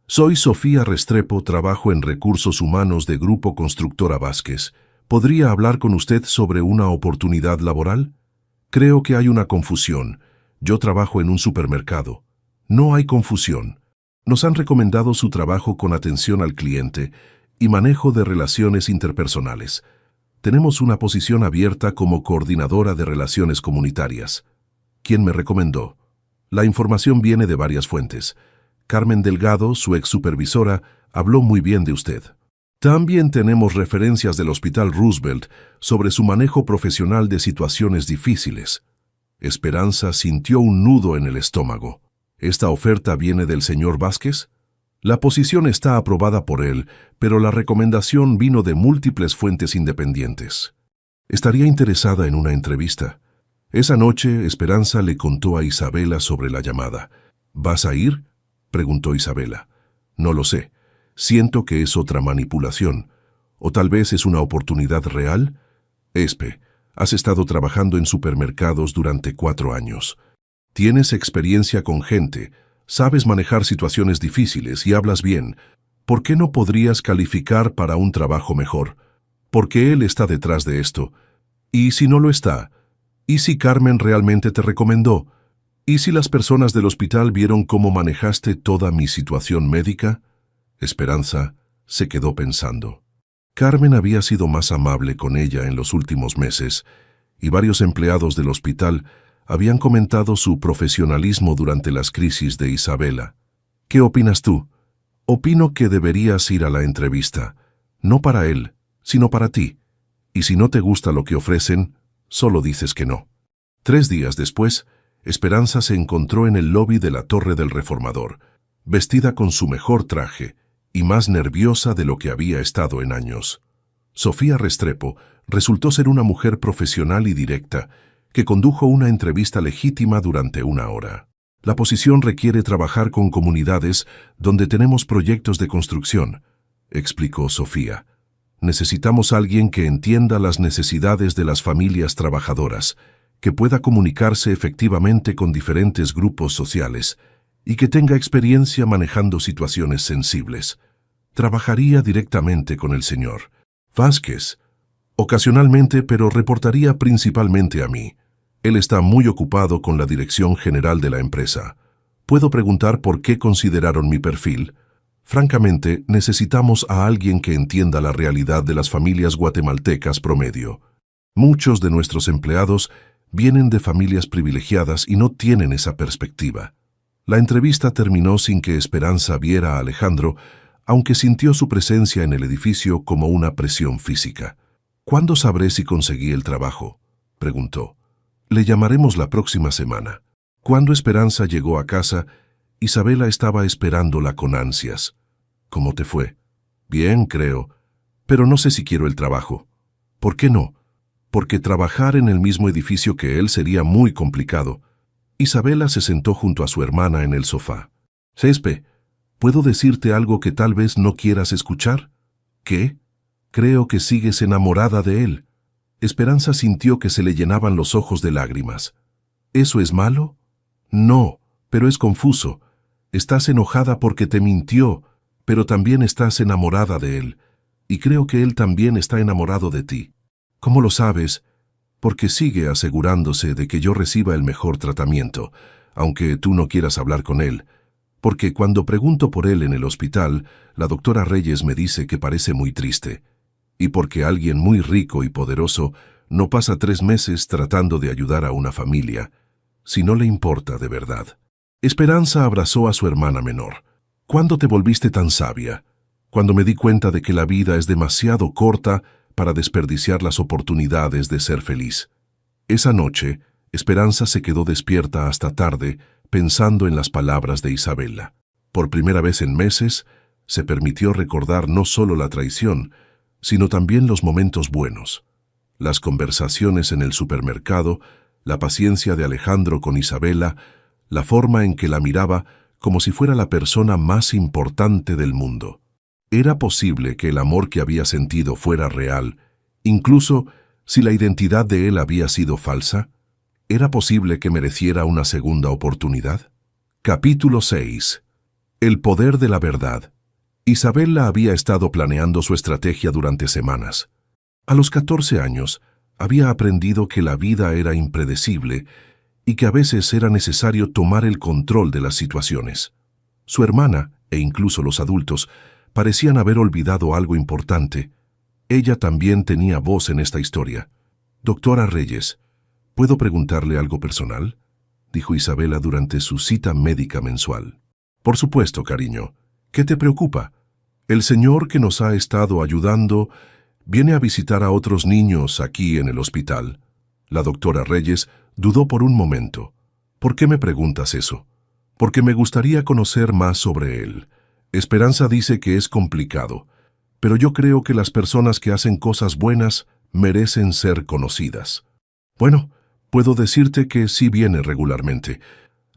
«Soy Sofía Restrepo, trabajo en Recursos Humanos de Grupo Constructora Vázquez. ¿Podría hablar con usted sobre una oportunidad laboral?». «Creo que hay una confusión. Yo trabajo en un supermercado». «No hay confusión. Nos han recomendado su trabajo con atención al cliente y manejo de relaciones interpersonales. Tenemos una posición abierta como coordinadora de relaciones comunitarias». «¿Quién me recomendó?». «La información viene de varias fuentes. Carmen Delgado, su ex supervisora, habló muy bien de usted. También tenemos referencias del Hospital Roosevelt sobre su manejo profesional de situaciones difíciles». Esperanza sintió un nudo en el estómago. «¿Esta oferta viene del señor Vázquez?». «La posición está aprobada por él, pero la recomendación vino de múltiples fuentes independientes. Estaría interesada en una entrevista». Esa noche, Esperanza le contó a Isabela sobre la llamada. «¿Vas a ir?», preguntó Isabela. «No lo sé. Siento que es otra manipulación. O tal vez es una oportunidad real». «Espe, has estado trabajando en supermercados durante 4 años. Tienes experiencia con gente, sabes manejar situaciones difíciles y hablas bien. ¿Por qué no podrías calificar para un trabajo mejor? Porque él está detrás de esto. Y si no lo está, ¿y si Carmen realmente te recomendó? ¿Y si las personas del hospital vieron cómo manejaste toda mi situación médica?». Esperanza se quedó pensando. Carmen había sido más amable con ella en los últimos meses, y varios empleados del hospital habían comentado su profesionalismo durante las crisis de Isabela. «¿Qué opinas tú?». «Opino que deberías ir a la entrevista, no para él, sino para ti. Y si no te gusta lo que ofrecen, Solo dices que no. 3 días después, Esperanza se encontró en el lobby de la Torre del Reformador, vestida con su mejor traje y más nerviosa de lo que había estado en años. Sofía Restrepo resultó ser una mujer profesional y directa que condujo una entrevista legítima durante 1 hora. La posición requiere trabajar con comunidades donde tenemos proyectos de construcción, explicó Sofía. Necesitamos a alguien que entienda las necesidades de las familias trabajadoras, que pueda comunicarse efectivamente con diferentes grupos sociales y que tenga experiencia manejando situaciones sensibles. Trabajaría directamente con el señor Vázquez, ocasionalmente, pero reportaría principalmente a mí. Él está muy ocupado con la dirección general de la empresa. ¿Puedo preguntar por qué consideraron mi perfil? Francamente, necesitamos a alguien que entienda la realidad de las familias guatemaltecas promedio. Muchos de nuestros empleados vienen de familias privilegiadas y no tienen esa perspectiva. La entrevista terminó sin que Esperanza viera a Alejandro, aunque sintió su presencia en el edificio como una presión física. ¿Cuándo sabré si conseguí el trabajo?, preguntó. Le llamaremos la próxima semana. Cuando Esperanza llegó a casa, Isabela estaba esperándola con ansias. ¿Cómo te fue? Bien, creo, pero no sé si quiero el trabajo. ¿Por qué no? Porque trabajar en el mismo edificio que él sería muy complicado. Isabela se sentó junto a su hermana en el sofá. Cespe, ¿puedo decirte algo que tal vez no quieras escuchar? ¿Qué? Creo que sigues enamorada de él. Esperanza sintió que se le llenaban los ojos de lágrimas. ¿Eso es malo? No, pero es confuso. Estás enojada porque te mintió, pero también estás enamorada de él, y creo que él también está enamorado de ti. ¿Cómo lo sabes? Porque sigue asegurándose de que yo reciba el mejor tratamiento, aunque tú no quieras hablar con él. Porque cuando pregunto por él en el hospital, la doctora Reyes me dice que parece muy triste. Y porque alguien muy rico y poderoso no pasa 3 meses tratando de ayudar a una familia, si no le importa de verdad. Esperanza abrazó a su hermana menor. ¿Cuándo te volviste tan sabia? Cuando me di cuenta de que la vida es demasiado corta para desperdiciar las oportunidades de ser feliz. Esa noche, Esperanza se quedó despierta hasta tarde pensando en las palabras de Isabela. Por primera vez en meses, se permitió recordar no solo la traición, sino también los momentos buenos. Las conversaciones en el supermercado, la paciencia de Alejandro con Isabela, la forma en que la miraba como si fuera la persona más importante del mundo. ¿Era posible que el amor que había sentido fuera real, incluso si la identidad de él había sido falsa? ¿Era posible que mereciera una segunda oportunidad? Capítulo 6. El poder de la verdad. Isabela había estado planeando su estrategia durante semanas. A los 14 años, había aprendido que la vida era impredecible y que a veces era necesario tomar el control de las situaciones. Su hermana, e incluso los adultos, parecían haber olvidado algo importante. Ella también tenía voz en esta historia. Doctora Reyes, ¿puedo preguntarle algo personal?, dijo Isabela durante su cita médica mensual. Por supuesto, cariño. ¿Qué te preocupa? El señor que nos ha estado ayudando viene a visitar a otros niños aquí en el hospital. La doctora Reyes dudó por un momento. ¿Por qué me preguntas eso? Porque me gustaría conocer más sobre él. Esperanza dice que es complicado, pero yo creo que las personas que hacen cosas buenas merecen ser conocidas. Bueno, puedo decirte que sí viene regularmente.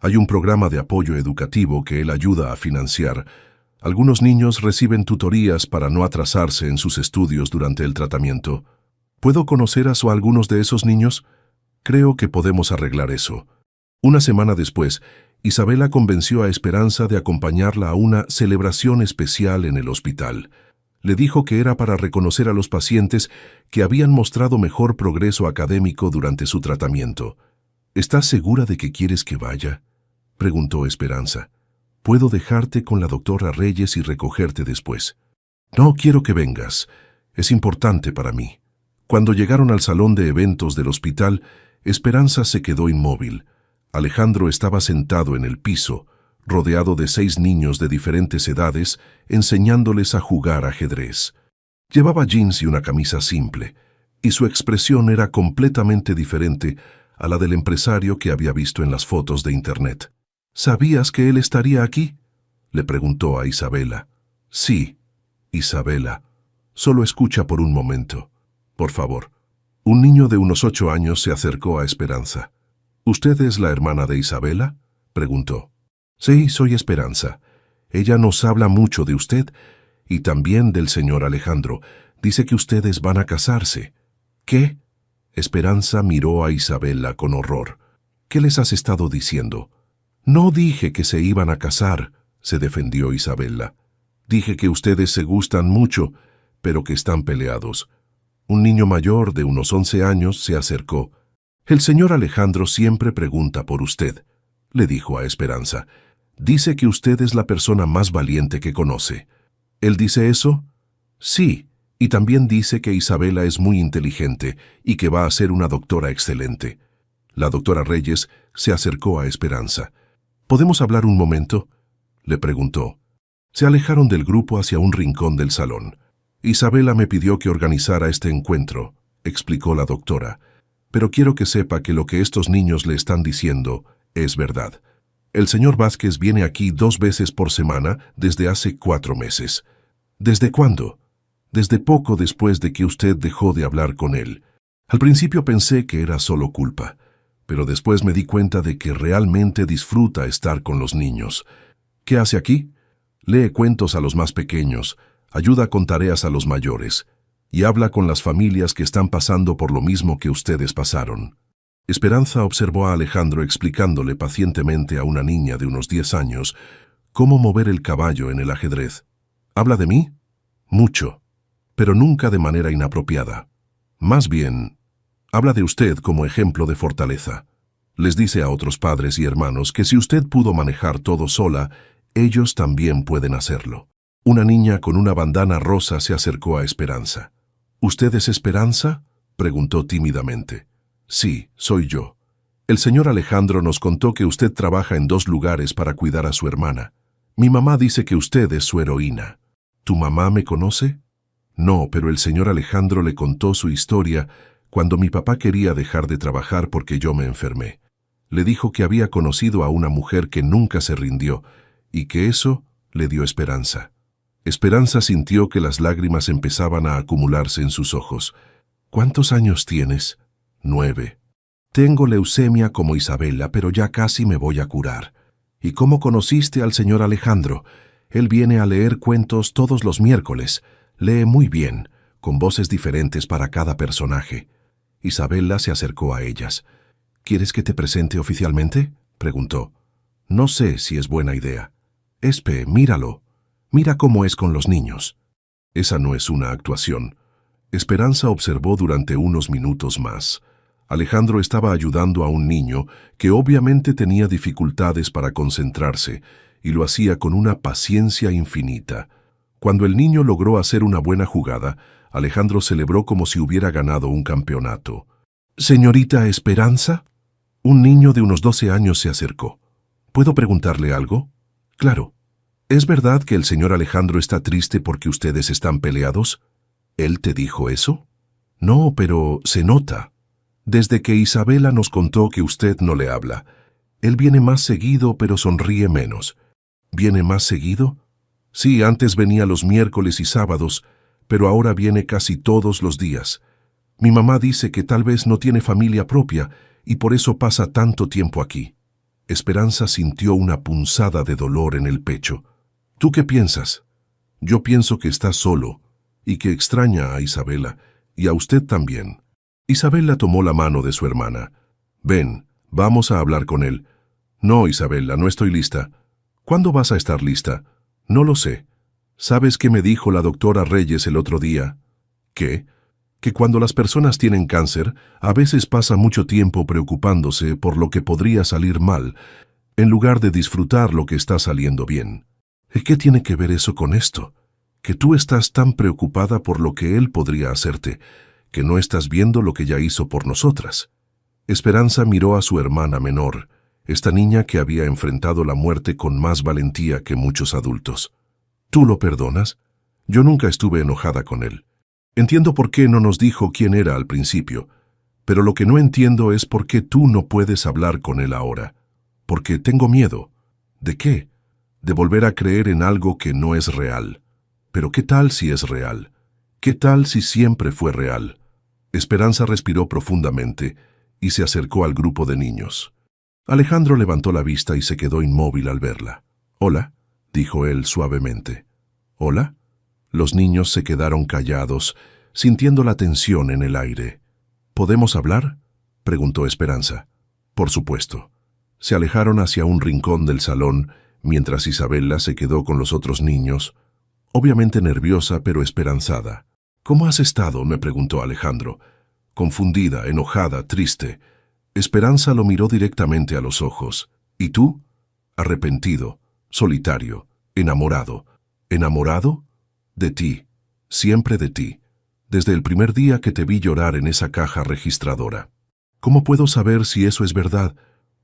Hay un programa de apoyo educativo que él ayuda a financiar. Algunos niños reciben tutorías para no atrasarse en sus estudios durante el tratamiento. ¿Puedo conocer a algunos de esos niños? Creo que podemos arreglar eso. Una semana después, Isabela convenció a Esperanza de acompañarla a una celebración especial en el hospital. Le dijo que era para reconocer a los pacientes que habían mostrado mejor progreso académico durante su tratamiento. ¿Estás segura de que quieres que vaya?, preguntó Esperanza. Puedo dejarte con la doctora Reyes y recogerte después. No quiero que vengas. Es importante para mí. Cuando llegaron al salón de eventos del hospital, Esperanza se quedó inmóvil. Alejandro estaba sentado en el piso, rodeado de 6 niños de diferentes edades, enseñándoles a jugar ajedrez. Llevaba jeans y una camisa simple. y su expresión era completamente diferente a la del empresario que había visto en las fotos de Internet. ¿Sabías que él estaría aquí?, le preguntó a Isabela. Sí, Isabela. Solo escucha por un momento, por favor. Un niño de unos 8 años se acercó a Esperanza. ¿Usted es la hermana de Isabela?, preguntó. Sí, soy Esperanza. Ella nos habla mucho de usted y también del señor Alejandro. Dice que ustedes van a casarse. ¿Qué? Esperanza miró a Isabela con horror. ¿Qué les has estado diciendo? No dije que se iban a casar, se defendió Isabela. Dije que ustedes se gustan mucho, pero que están peleados. Un niño mayor de unos 11 años se acercó. El señor Alejandro siempre pregunta por usted, le dijo a Esperanza. Dice que usted es la persona más valiente que conoce. ¿Él dice eso? Sí, y también dice que Isabela es muy inteligente y que va a ser una doctora excelente. La doctora Reyes se acercó a Esperanza. ¿Podemos hablar un momento?, le preguntó. Se alejaron del grupo hacia un rincón del salón. Isabela me pidió que organizara este encuentro, explicó la doctora. Pero quiero que sepa que lo que estos niños le están diciendo es verdad. El señor Vázquez viene aquí 2 veces por semana desde hace 4 meses. ¿Desde cuándo? Desde poco después de que usted dejó de hablar con él. Al principio pensé que era solo culpa, pero después me di cuenta de que realmente disfruta estar con los niños. ¿Qué hace aquí? Lee cuentos a los más pequeños, ayuda con tareas a los mayores y habla con las familias que están pasando por lo mismo que ustedes pasaron. Esperanza observó a Alejandro explicándole pacientemente a una niña de unos 10 años cómo mover el caballo en el ajedrez. ¿Habla de mí? Mucho, pero nunca de manera inapropiada. Más bien, habla de usted como ejemplo de fortaleza. Les dice a otros padres y hermanos que si usted pudo manejar todo sola, ellos también pueden hacerlo. Una niña con una bandana rosa se acercó a Esperanza. ¿Usted es Esperanza?, preguntó tímidamente. Sí, soy yo. El señor Alejandro nos contó que usted trabaja en 2 lugares para cuidar a su hermana. Mi mamá dice que usted es su heroína. ¿Tu mamá me conoce? No, pero el señor Alejandro le contó su historia cuando mi papá quería dejar de trabajar porque yo me enfermé. Le dijo que había conocido a una mujer que nunca se rindió y que eso le dio esperanza. Esperanza sintió que las lágrimas empezaban a acumularse en sus ojos. ¿Cuántos años tienes? 9. Tengo leucemia como Isabela, pero ya casi me voy a curar. ¿Y cómo conociste al señor Alejandro? Él viene a leer cuentos todos los miércoles. Lee muy bien, con voces diferentes para cada personaje. Isabela se acercó a ellas. ¿Quieres que te presente oficialmente?, preguntó. No sé si es buena idea. Espe, míralo. Mira cómo es con los niños. Esa no es una actuación. Esperanza observó durante unos minutos más. Alejandro estaba ayudando a un niño que obviamente tenía dificultades para concentrarse y lo hacía con una paciencia infinita. Cuando el niño logró hacer una buena jugada, Alejandro celebró como si hubiera ganado un campeonato. «¿Señorita Esperanza?» Un niño de unos 12 años se acercó. ¿Puedo preguntarle algo? Claro. ¿Es verdad que el señor Alejandro está triste porque ustedes están peleados? ¿Él te dijo eso? No, pero se nota. Desde que Isabela nos contó que usted no le habla. Él viene más seguido, pero sonríe menos. ¿Viene más seguido? Sí, antes venía los miércoles y sábados, pero ahora viene casi todos los días. Mi mamá dice que tal vez no tiene familia propia y por eso pasa tanto tiempo aquí. Esperanza sintió una punzada de dolor en el pecho. ¿Tú qué piensas? Yo pienso que está solo y que extraña a Isabela y a usted también. Isabela tomó la mano de su hermana. Ven, vamos a hablar con él. No, Isabela, no estoy lista. ¿Cuándo vas a estar lista? No lo sé. ¿Sabes qué me dijo la doctora Reyes el otro día? ¿Qué? Que cuando las personas tienen cáncer, a veces pasa mucho tiempo preocupándose por lo que podría salir mal, en lugar de disfrutar lo que está saliendo bien. ¿Y qué tiene que ver eso con esto? Que tú estás tan preocupada por lo que él podría hacerte, que no estás viendo lo que ya hizo por nosotras. Esperanza miró a su hermana menor, esta niña que había enfrentado la muerte con más valentía que muchos adultos. ¿Tú lo perdonas? Yo nunca estuve enojada con él. Entiendo por qué no nos dijo quién era al principio, pero lo que no entiendo es por qué tú no puedes hablar con él ahora. Porque tengo miedo. ¿De qué? De volver a creer en algo que no es real. Pero ¿qué tal si es real? ¿Qué tal si siempre fue real? Esperanza respiró profundamente y se acercó al grupo de niños. Alejandro levantó la vista y se quedó inmóvil al verla. «Hola», dijo él suavemente. «¿Hola?» Los niños se quedaron callados, sintiendo la tensión en el aire. «¿Podemos hablar?», preguntó Esperanza. «Por supuesto». Se alejaron hacia un rincón del salón, mientras Isabela se quedó con los otros niños, obviamente nerviosa pero esperanzada. «¿Cómo has estado?», me preguntó Alejandro. Confundida, enojada, triste. Esperanza lo miró directamente a los ojos. «¿Y tú?» «Arrepentido, solitario, enamorado». «¿Enamorado?» «De ti, siempre de ti, desde el primer día que te vi llorar en esa caja registradora». «¿Cómo puedo saber si eso es verdad?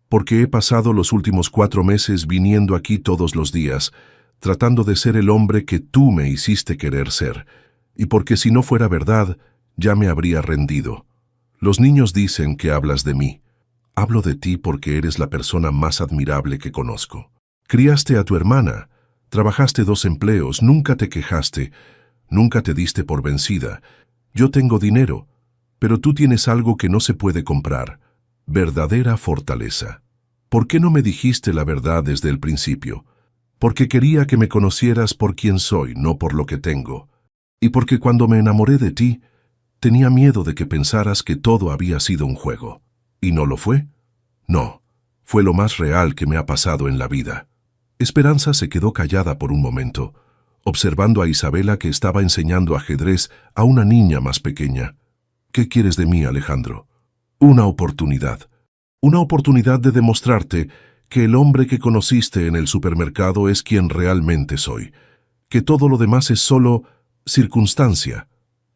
Porque he pasado los últimos 4 meses viniendo aquí todos los días, tratando de ser el hombre que tú me hiciste querer ser, y porque si no fuera verdad, ya me habría rendido. Los niños dicen que hablas de mí. Hablo de ti porque eres la persona más admirable que conozco. Criaste a tu hermana, trabajaste 2 empleos, nunca te quejaste, nunca te diste por vencida. Yo tengo dinero, pero tú tienes algo que no se puede comprar, verdadera fortaleza. ¿Por qué no me dijiste la verdad desde el principio? Porque quería que me conocieras por quien soy, no por lo que tengo. Y porque cuando me enamoré de ti, tenía miedo de que pensaras que todo había sido un juego. ¿Y no lo fue? No, fue lo más real que me ha pasado en la vida». Esperanza se quedó callada por un momento, observando a Isabela que estaba enseñando ajedrez a una niña más pequeña. «¿Qué quieres de mí, Alejandro?» «Una oportunidad. Una oportunidad de demostrarte que el hombre que conociste en el supermercado es quien realmente soy, que todo lo demás es solo circunstancia.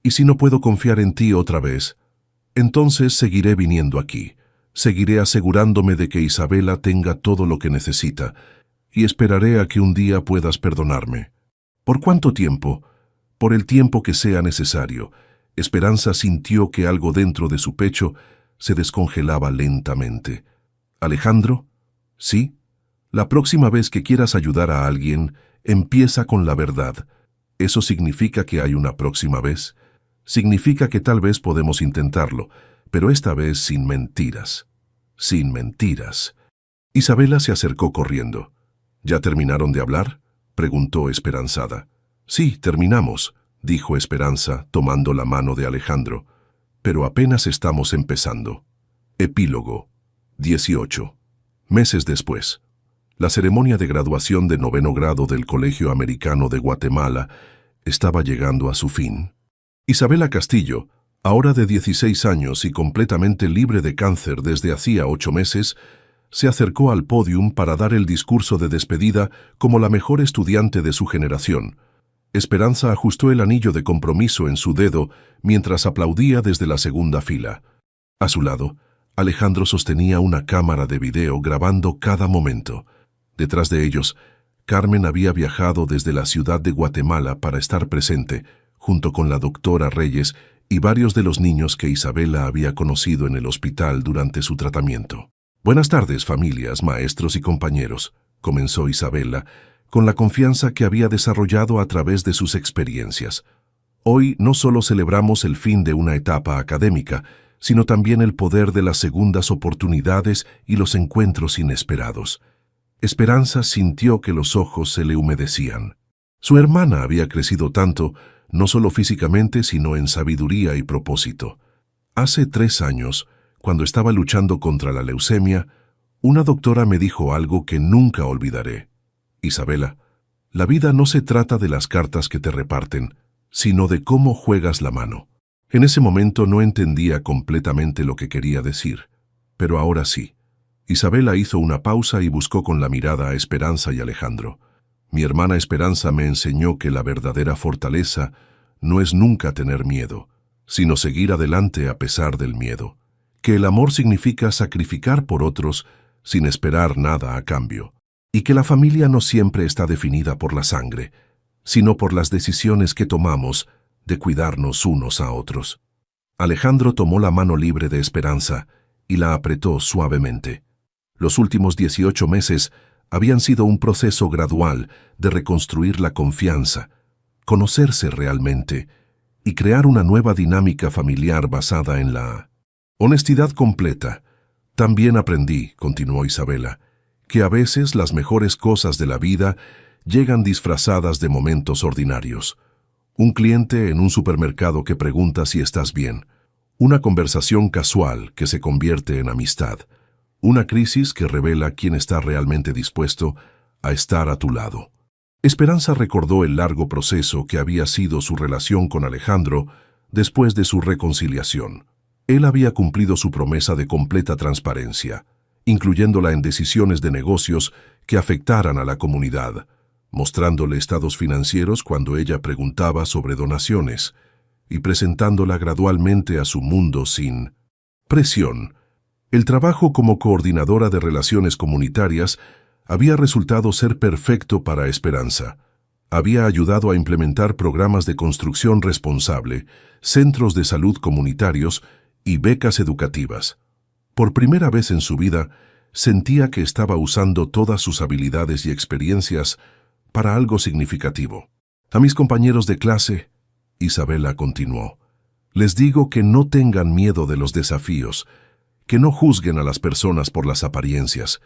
Y si no puedo confiar en ti otra vez, entonces seguiré viniendo aquí, seguiré asegurándome de que Isabela tenga todo lo que necesita, y esperaré a que un día puedas perdonarme». «¿Por cuánto tiempo?» «Por el tiempo que sea necesario». Esperanza sintió que algo dentro de su pecho se descongelaba lentamente. «¿Alejandro?» «Sí. La próxima vez que quieras ayudar a alguien, empieza con la verdad. ¿Eso significa que hay una próxima vez? Significa que tal vez podemos intentarlo, pero esta vez sin mentiras. Sin mentiras». Isabela se acercó corriendo. «¿Ya terminaron de hablar?», preguntó esperanzada. «Sí, terminamos», dijo Esperanza, tomando la mano de Alejandro. «Pero apenas estamos empezando». Epílogo 18. Meses después. La ceremonia de graduación de 9º grado del Colegio Americano de Guatemala estaba llegando a su fin. Isabela Castillo, ahora de 16 años y completamente libre de cáncer desde hacía 8 meses, se acercó al pódium para dar el discurso de despedida como la mejor estudiante de su generación. Esperanza ajustó el anillo de compromiso en su dedo mientras aplaudía desde la segunda fila. A su lado, Alejandro sostenía una cámara de video grabando cada momento. Detrás de ellos, Carmen había viajado desde la ciudad de Guatemala para estar presente, junto con la doctora Reyes y varios de los niños que Isabela había conocido en el hospital durante su tratamiento. «Buenas tardes, familias, maestros y compañeros», comenzó Isabela, con la confianza que había desarrollado a través de sus experiencias. «Hoy no solo celebramos el fin de una etapa académica, sino también el poder de las segundas oportunidades y los encuentros inesperados». Esperanza sintió que los ojos se le humedecían. Su hermana había crecido tanto, no solo físicamente, sino en sabiduría y propósito. Hace 3 años, cuando estaba luchando contra la leucemia, una doctora me dijo algo que nunca olvidaré. «Isabela, la vida no se trata de las cartas que te reparten, sino de cómo juegas la mano». En ese momento no entendía completamente lo que quería decir, pero ahora sí. Isabela hizo una pausa y buscó con la mirada a Esperanza y Alejandro. «Mi hermana Esperanza me enseñó que la verdadera fortaleza no es nunca tener miedo, sino seguir adelante a pesar del miedo. Que el amor significa sacrificar por otros sin esperar nada a cambio, y que la familia no siempre está definida por la sangre, sino por las decisiones que tomamos de cuidarnos unos a otros. Alejandro tomó la mano libre de Esperanza y la apretó suavemente. Los últimos 18 meses habían sido un proceso gradual de reconstruir la confianza, conocerse realmente y crear una nueva dinámica familiar basada en la honestidad completa. También aprendí, continuó Isabela, que a veces las mejores cosas de la vida llegan disfrazadas de momentos ordinarios. Un cliente en un supermercado que pregunta si estás bien, una conversación casual que se convierte en amistad, una crisis que revela quién está realmente dispuesto a estar a tu lado. Esperanza recordó el largo proceso que había sido su relación con Alejandro después de su reconciliación. Él había cumplido su promesa de completa transparencia, incluyéndola en decisiones de negocios que afectaran a la comunidad, mostrándole estados financieros cuando ella preguntaba sobre donaciones y presentándola gradualmente a su mundo sin presión. El trabajo como coordinadora de relaciones comunitarias había resultado ser perfecto para Esperanza. Había ayudado a implementar programas de construcción responsable, centros de salud comunitarios y becas educativas. Por primera vez en su vida, sentía que estaba usando todas sus habilidades y experiencias para algo significativo. A mis compañeros de clase, Isabela continuó, les digo que no tengan miedo de los desafíos, que no juzguen a las personas por las apariencias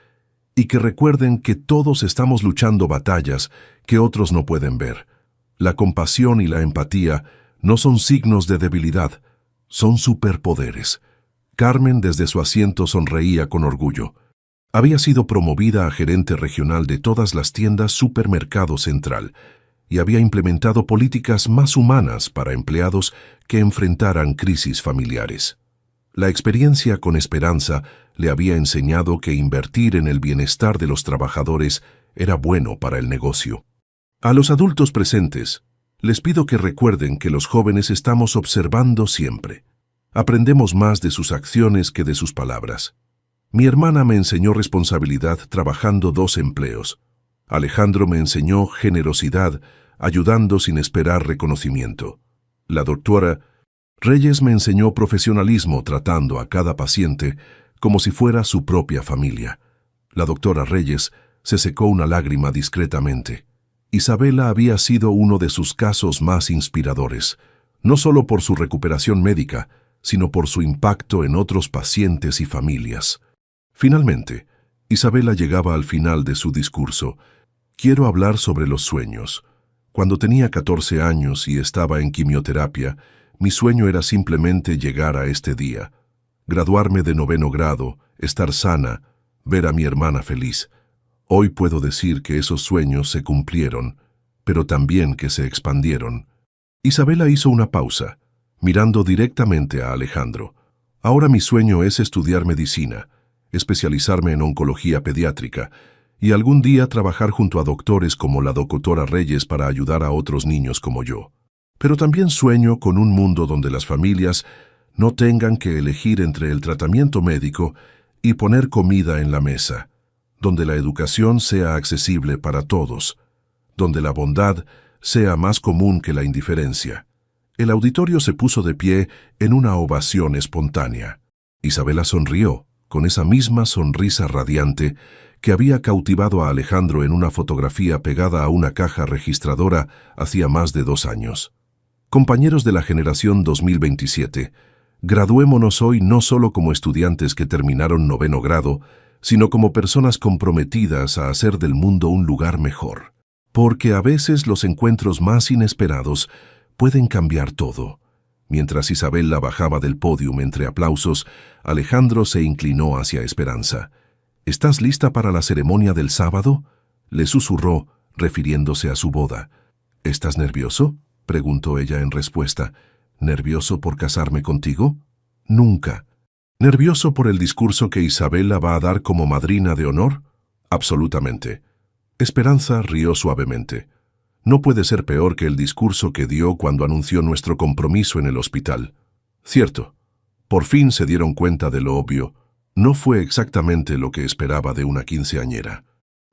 y que recuerden que todos estamos luchando batallas que otros no pueden ver. La compasión y la empatía no son signos de debilidad, son superpoderes. Carmen desde su asiento sonreía con orgullo. Había sido promovida a gerente regional de todas las tiendas Supermercado Central y había implementado políticas más humanas para empleados que enfrentaran crisis familiares. La experiencia con Esperanza le había enseñado que invertir en el bienestar de los trabajadores era bueno para el negocio. A los adultos presentes, les pido que recuerden que los jóvenes estamos observando siempre. Aprendemos más de sus acciones que de sus palabras. Mi hermana me enseñó responsabilidad trabajando 2 empleos. Alejandro me enseñó generosidad, ayudando sin esperar reconocimiento. La doctora Reyes me enseñó profesionalismo tratando a cada paciente como si fuera su propia familia. La doctora Reyes se secó una lágrima discretamente. Isabela había sido uno de sus casos más inspiradores, no solo por su recuperación médica, sino por su impacto en otros pacientes y familias. Finalmente, Isabela llegaba al final de su discurso. Quiero hablar sobre los sueños. Cuando tenía 14 años y estaba en quimioterapia, mi sueño era simplemente llegar a este día, graduarme de 9º grado, estar sana, ver a mi hermana feliz. Hoy puedo decir que esos sueños se cumplieron, pero también que se expandieron. Isabela hizo una pausa, mirando directamente a Alejandro. Ahora mi sueño es estudiar medicina, especializarme en oncología pediátrica y algún día trabajar junto a doctores como la doctora Reyes para ayudar a otros niños como yo. Pero también sueño con un mundo donde las familias no tengan que elegir entre el tratamiento médico y poner comida en la mesa, donde la educación sea accesible para todos, donde la bondad sea más común que la indiferencia. El auditorio se puso de pie en una ovación espontánea. Isabela sonrió, con esa misma sonrisa radiante que había cautivado a Alejandro en una fotografía pegada a una caja registradora hacía más de 2 años. Compañeros de la generación 2027, graduémonos hoy no solo como estudiantes que terminaron 9º grado, sino como personas comprometidas a hacer del mundo un lugar mejor. Porque a veces los encuentros más inesperados pueden cambiar todo. Mientras Isabela bajaba del pódium entre aplausos, Alejandro se inclinó hacia Esperanza. ¿Estás lista para la ceremonia del sábado?, le susurró, refiriéndose a su boda. ¿Estás nervioso?, preguntó ella en respuesta. ¿Nervioso por casarme contigo? Nunca. ¿Nervioso por el discurso que Isabela va a dar como madrina de honor? Absolutamente. Esperanza rió suavemente. No puede ser peor que el discurso que dio cuando anunció nuestro compromiso en el hospital. Cierto. Por fin se dieron cuenta de lo obvio. No fue exactamente lo que esperaba de una quinceañera.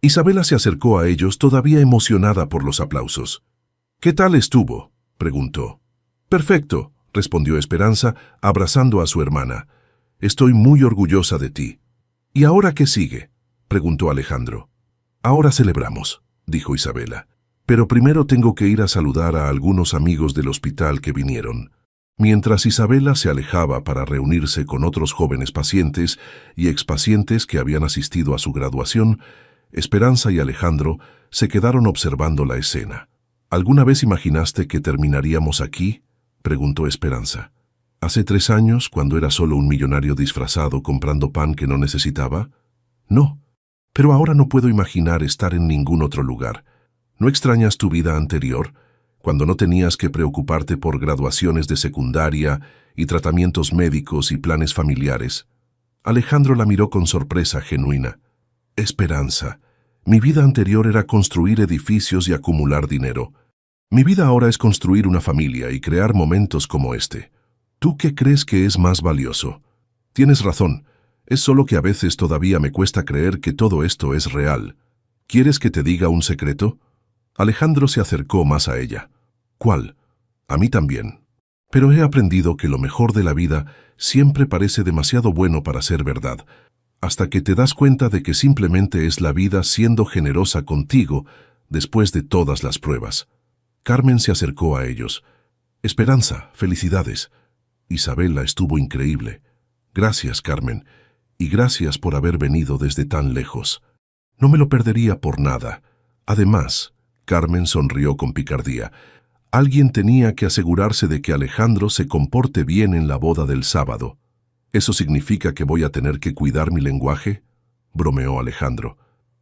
Isabela se acercó a ellos todavía emocionada por los aplausos. ¿Qué tal estuvo?, preguntó. Perfecto, respondió Esperanza, abrazando a su hermana. Estoy muy orgullosa de ti. ¿Y ahora qué sigue?, preguntó Alejandro. Ahora celebramos, dijo Isabela. Pero primero tengo que ir a saludar a algunos amigos del hospital que vinieron. Mientras Isabela se alejaba para reunirse con otros jóvenes pacientes y expacientes que habían asistido a su graduación, Esperanza y Alejandro se quedaron observando la escena. ¿Alguna vez imaginaste que terminaríamos aquí?, preguntó Esperanza. ¿Hace 3 años, cuando era solo un millonario disfrazado comprando pan que no necesitaba? No, pero ahora no puedo imaginar estar en ningún otro lugar. ¿No extrañas tu vida anterior, cuando no tenías que preocuparte por graduaciones de secundaria y tratamientos médicos y planes familiares? Alejandro la miró con sorpresa genuina. Esperanza, mi vida anterior era construir edificios y acumular dinero. Mi vida ahora es construir una familia y crear momentos como este. ¿Tú qué crees que es más valioso? Tienes razón, es solo que a veces todavía me cuesta creer que todo esto es real. ¿Quieres que te diga un secreto? Alejandro se acercó más a ella. ¿Cuál? A mí también. Pero he aprendido que lo mejor de la vida siempre parece demasiado bueno para ser verdad, hasta que te das cuenta de que simplemente es la vida siendo generosa contigo después de todas las pruebas. Carmen se acercó a ellos. Esperanza, felicidades. Isabela estuvo increíble. Gracias, Carmen, y gracias por haber venido desde tan lejos. No me lo perdería por nada. Además, Carmen sonrió con picardía. Alguien tenía que asegurarse de que Alejandro se comporte bien en la boda del sábado. ¿Eso significa que voy a tener que cuidar mi lenguaje?, bromeó Alejandro.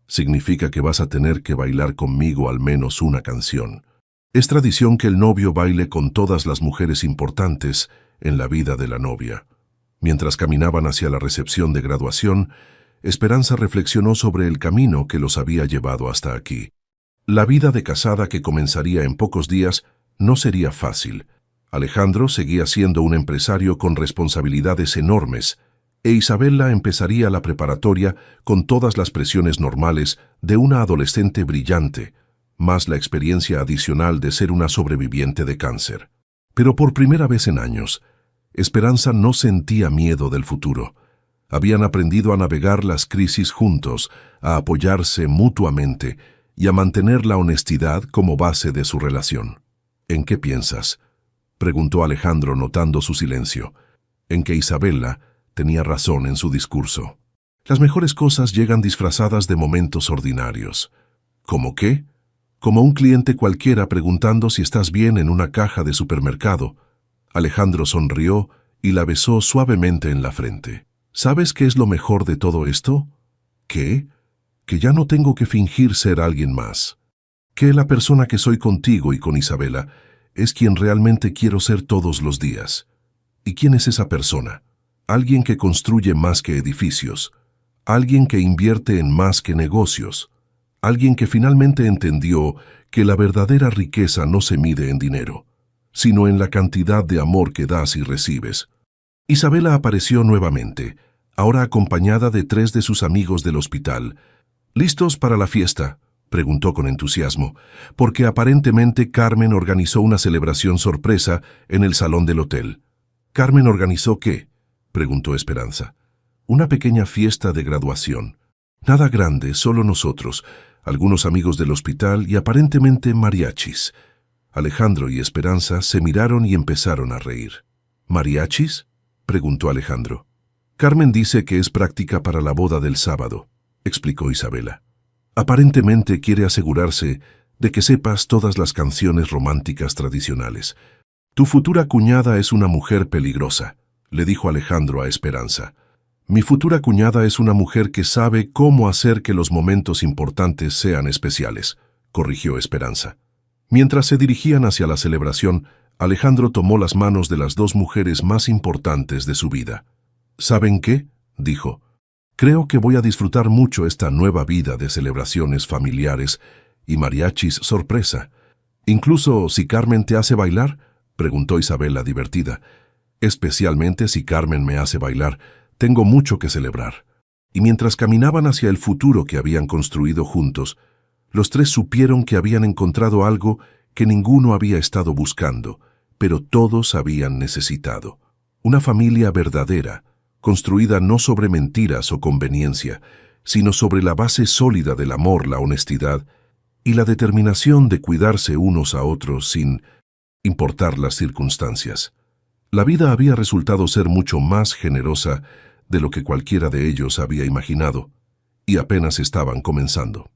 Significa que vas a tener que bailar conmigo al menos una canción. Es tradición que el novio baile con todas las mujeres importantes en la vida de la novia. Mientras caminaban hacia la recepción de graduación, Esperanza reflexionó sobre el camino que los había llevado hasta aquí. La vida de casada que comenzaría en pocos días no sería fácil. Alejandro seguía siendo un empresario con responsabilidades enormes, e Isabela empezaría la preparatoria con todas las presiones normales de una adolescente brillante, más la experiencia adicional de ser una sobreviviente de cáncer. Pero por primera vez en años, Esperanza no sentía miedo del futuro. Habían aprendido a navegar las crisis juntos, a apoyarse mutuamente y a mantener la honestidad como base de su relación. ¿En qué piensas?, preguntó Alejandro notando su silencio. En que Isabela tenía razón en su discurso. Las mejores cosas llegan disfrazadas de momentos ordinarios. ¿Cómo qué? Como un cliente cualquiera preguntando si estás bien en una caja de supermercado. Alejandro sonrió y la besó suavemente en la frente. ¿Sabes qué es lo mejor de todo esto? ¿Qué? Que ya no tengo que fingir ser alguien más. Que la persona que soy contigo y con Isabela es quien realmente quiero ser todos los días. ¿Y quién es esa persona? Alguien que construye más que edificios. Alguien que invierte en más que negocios. Alguien que finalmente entendió que la verdadera riqueza no se mide en dinero, sino en la cantidad de amor que das y recibes. Isabela apareció nuevamente, ahora acompañada de 3 de sus amigos del hospital. ¿Listos para la fiesta?, preguntó con entusiasmo, porque aparentemente Carmen organizó una celebración sorpresa en el salón del hotel. ¿Carmen organizó qué?, preguntó Esperanza. Una pequeña fiesta de graduación. Nada grande, solo nosotros, algunos amigos del hospital y aparentemente mariachis. Alejandro y Esperanza se miraron y empezaron a reír. ¿Mariachis?, preguntó Alejandro. Carmen dice que es práctica para la boda del sábado, explicó Isabela. Aparentemente quiere asegurarse de que sepas todas las canciones románticas tradicionales. Tu futura cuñada es una mujer peligrosa, le dijo Alejandro a Esperanza. Mi futura cuñada es una mujer que sabe cómo hacer que los momentos importantes sean especiales, corrigió Esperanza. Mientras se dirigían hacia la celebración, Alejandro tomó las manos de las 2 mujeres más importantes de su vida. ¿Saben qué?, dijo. Creo que voy a disfrutar mucho esta nueva vida de celebraciones familiares y mariachis sorpresa. Incluso si Carmen te hace bailar, preguntó Isabela divertida. Especialmente si Carmen me hace bailar, tengo mucho que celebrar. Y mientras caminaban hacia el futuro que habían construido juntos, los 3 supieron que habían encontrado algo que ninguno había estado buscando, pero todos habían necesitado. Una familia verdadera, construida no sobre mentiras o conveniencia, sino sobre la base sólida del amor, la honestidad y la determinación de cuidarse unos a otros sin importar las circunstancias. La vida había resultado ser mucho más generosa de lo que cualquiera de ellos había imaginado, y apenas estaban comenzando.